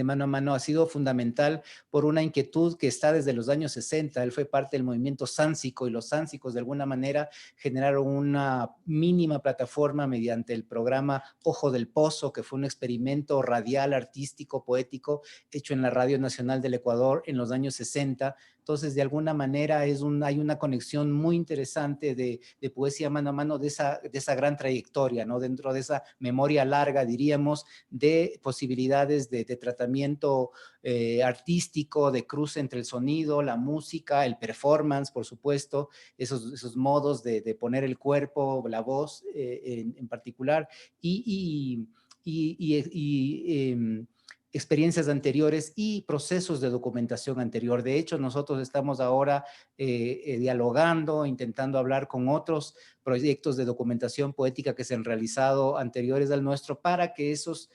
[SPEAKER 2] mano a mano, ha sido fundamental por una inquietud que está desde los años 60. Él fue parte del movimiento sánsico, y los sánsicos de alguna manera generaron una mínima plataforma mediante el programa Ojo del Pozo, que fue un experimento radial, artístico, poético, hecho en la Radio Nacional del Ecuador en los años 60. Entonces, de alguna manera, hay una conexión muy interesante de poesía mano a mano de esa gran trayectoria, ¿no? Dentro de esa memoria larga, diríamos, de posibilidades de tratamiento artístico, de cruce entre el sonido, la música, el performance, por supuesto, esos modos de poner el cuerpo, la voz experiencias anteriores y procesos de documentación anterior. De hecho, nosotros estamos ahora dialogando, intentando hablar con otros proyectos de documentación poética que se han realizado anteriores al nuestro para que esos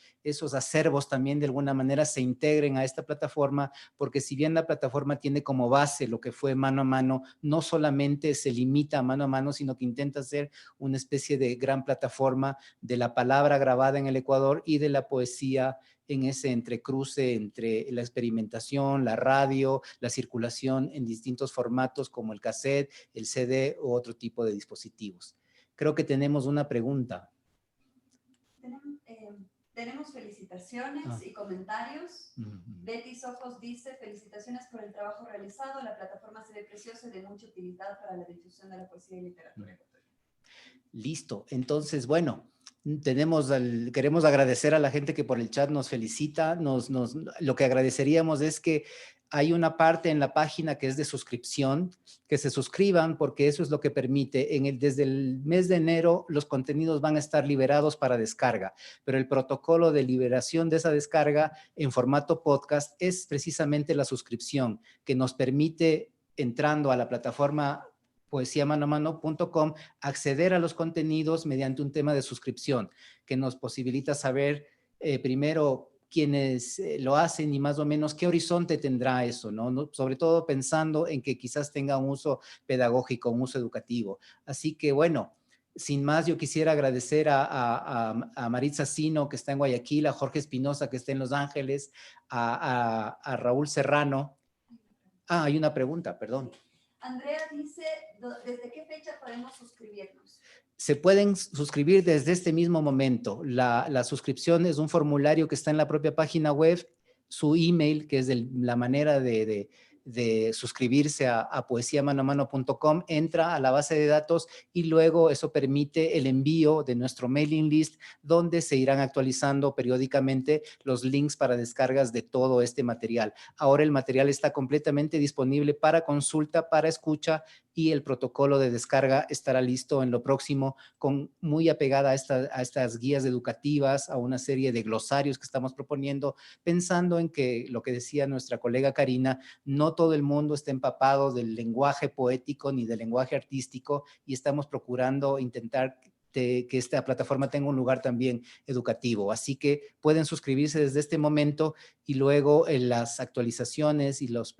[SPEAKER 2] acervos también de alguna manera se integren a esta plataforma, porque si bien la plataforma tiene como base lo que fue Mano a Mano, no solamente se limita a Mano a Mano, sino que intenta ser una especie de gran plataforma de la palabra grabada en el Ecuador y de la poesía en ese entrecruce entre la experimentación, la radio, la circulación en distintos formatos como el cassette, el CD u otro tipo de dispositivos. Creo que tenemos una pregunta.
[SPEAKER 16] Tenemos felicitaciones y comentarios. Betty Sojos dice, felicitaciones por el trabajo realizado, la plataforma se ve preciosa y de mucha utilidad para la difusión de la poesía y literatura ecuatoriana.
[SPEAKER 2] Listo, entonces, bueno, queremos agradecer a la gente que por el chat nos felicita. Lo que agradeceríamos es que hay una parte en la página que es de suscripción, que se suscriban porque eso es lo que permite. Desde el mes de enero los contenidos van a estar liberados para descarga, pero el protocolo de liberación de esa descarga en formato podcast es precisamente la suscripción, que nos permite, entrando a la plataforma poesiamanomano.com, acceder a los contenidos mediante un tema de suscripción que nos posibilita saber primero quiénes lo hacen y más o menos qué horizonte tendrá eso, ¿no? Sobre todo pensando en que quizás tenga un uso pedagógico, un uso educativo. Así que bueno, sin más, yo quisiera agradecer a Maritza Sino, que está en Guayaquil, a Jorge Espinosa, que está en Los Ángeles, a Raúl Serrano. Hay una pregunta, perdón.
[SPEAKER 16] Andrea dice, ¿desde qué fecha podemos suscribirnos?
[SPEAKER 2] Se pueden suscribir desde este mismo momento. La suscripción es un formulario que está en la propia página web, su email, que es la manera de suscribirse a poesiamanomano.com, entra a la base de datos y luego eso permite el envío de nuestro mailing list, donde se irán actualizando periódicamente los links para descargas de todo este material. Ahora el material está completamente disponible para consulta, para escucha, y el protocolo de descarga estará listo en lo próximo, muy apegada a estas guías educativas, a una serie de glosarios que estamos proponiendo, pensando en que, lo que decía nuestra colega Karina, no todo el mundo está empapado del lenguaje poético ni del lenguaje artístico, y estamos procurando intentar que esta plataforma tenga un lugar también educativo. Así que pueden suscribirse desde este momento y luego las actualizaciones y los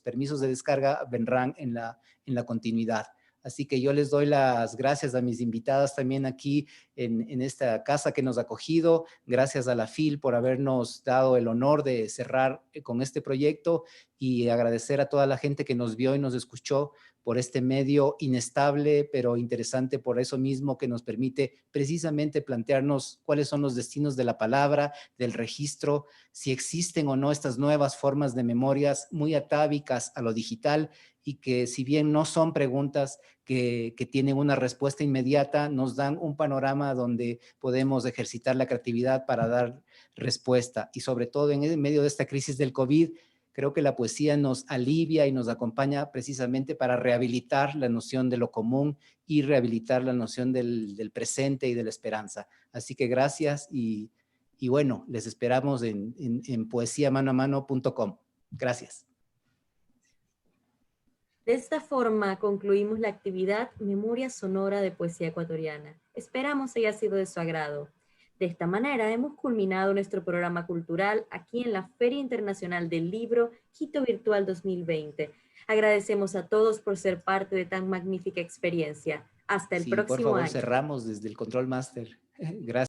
[SPEAKER 2] permisos de descarga vendrán en la continuidad. Así que yo les doy las gracias a mis invitadas también aquí en esta casa que nos ha acogido. Gracias a la FIL por habernos dado el honor de cerrar con este proyecto, y agradecer a toda la gente que nos vio y nos escuchó por este medio inestable, pero interesante por eso mismo, que nos permite precisamente plantearnos cuáles son los destinos de la palabra, del registro, si existen o no estas nuevas formas de memorias muy atávicas a lo digital, y que si bien no son preguntas que tienen una respuesta inmediata, nos dan un panorama donde podemos ejercitar la creatividad para dar respuesta. Y sobre todo en medio de esta crisis del COVID, creo que la poesía nos alivia y nos acompaña precisamente para rehabilitar la noción de lo común y rehabilitar la noción del presente y de la esperanza. Así que gracias y bueno, les esperamos en poesiamanomano.com. Gracias.
[SPEAKER 1] De esta forma concluimos la actividad Memoria Sonora de Poesía Ecuatoriana. Esperamos haya sido de su agrado. De esta manera hemos culminado nuestro programa cultural aquí en la Feria Internacional del Libro Quito Virtual 2020. Agradecemos a todos por ser parte de tan magnífica experiencia. Hasta el próximo año.
[SPEAKER 2] Por favor, cerramos desde el Control Master. Gracias.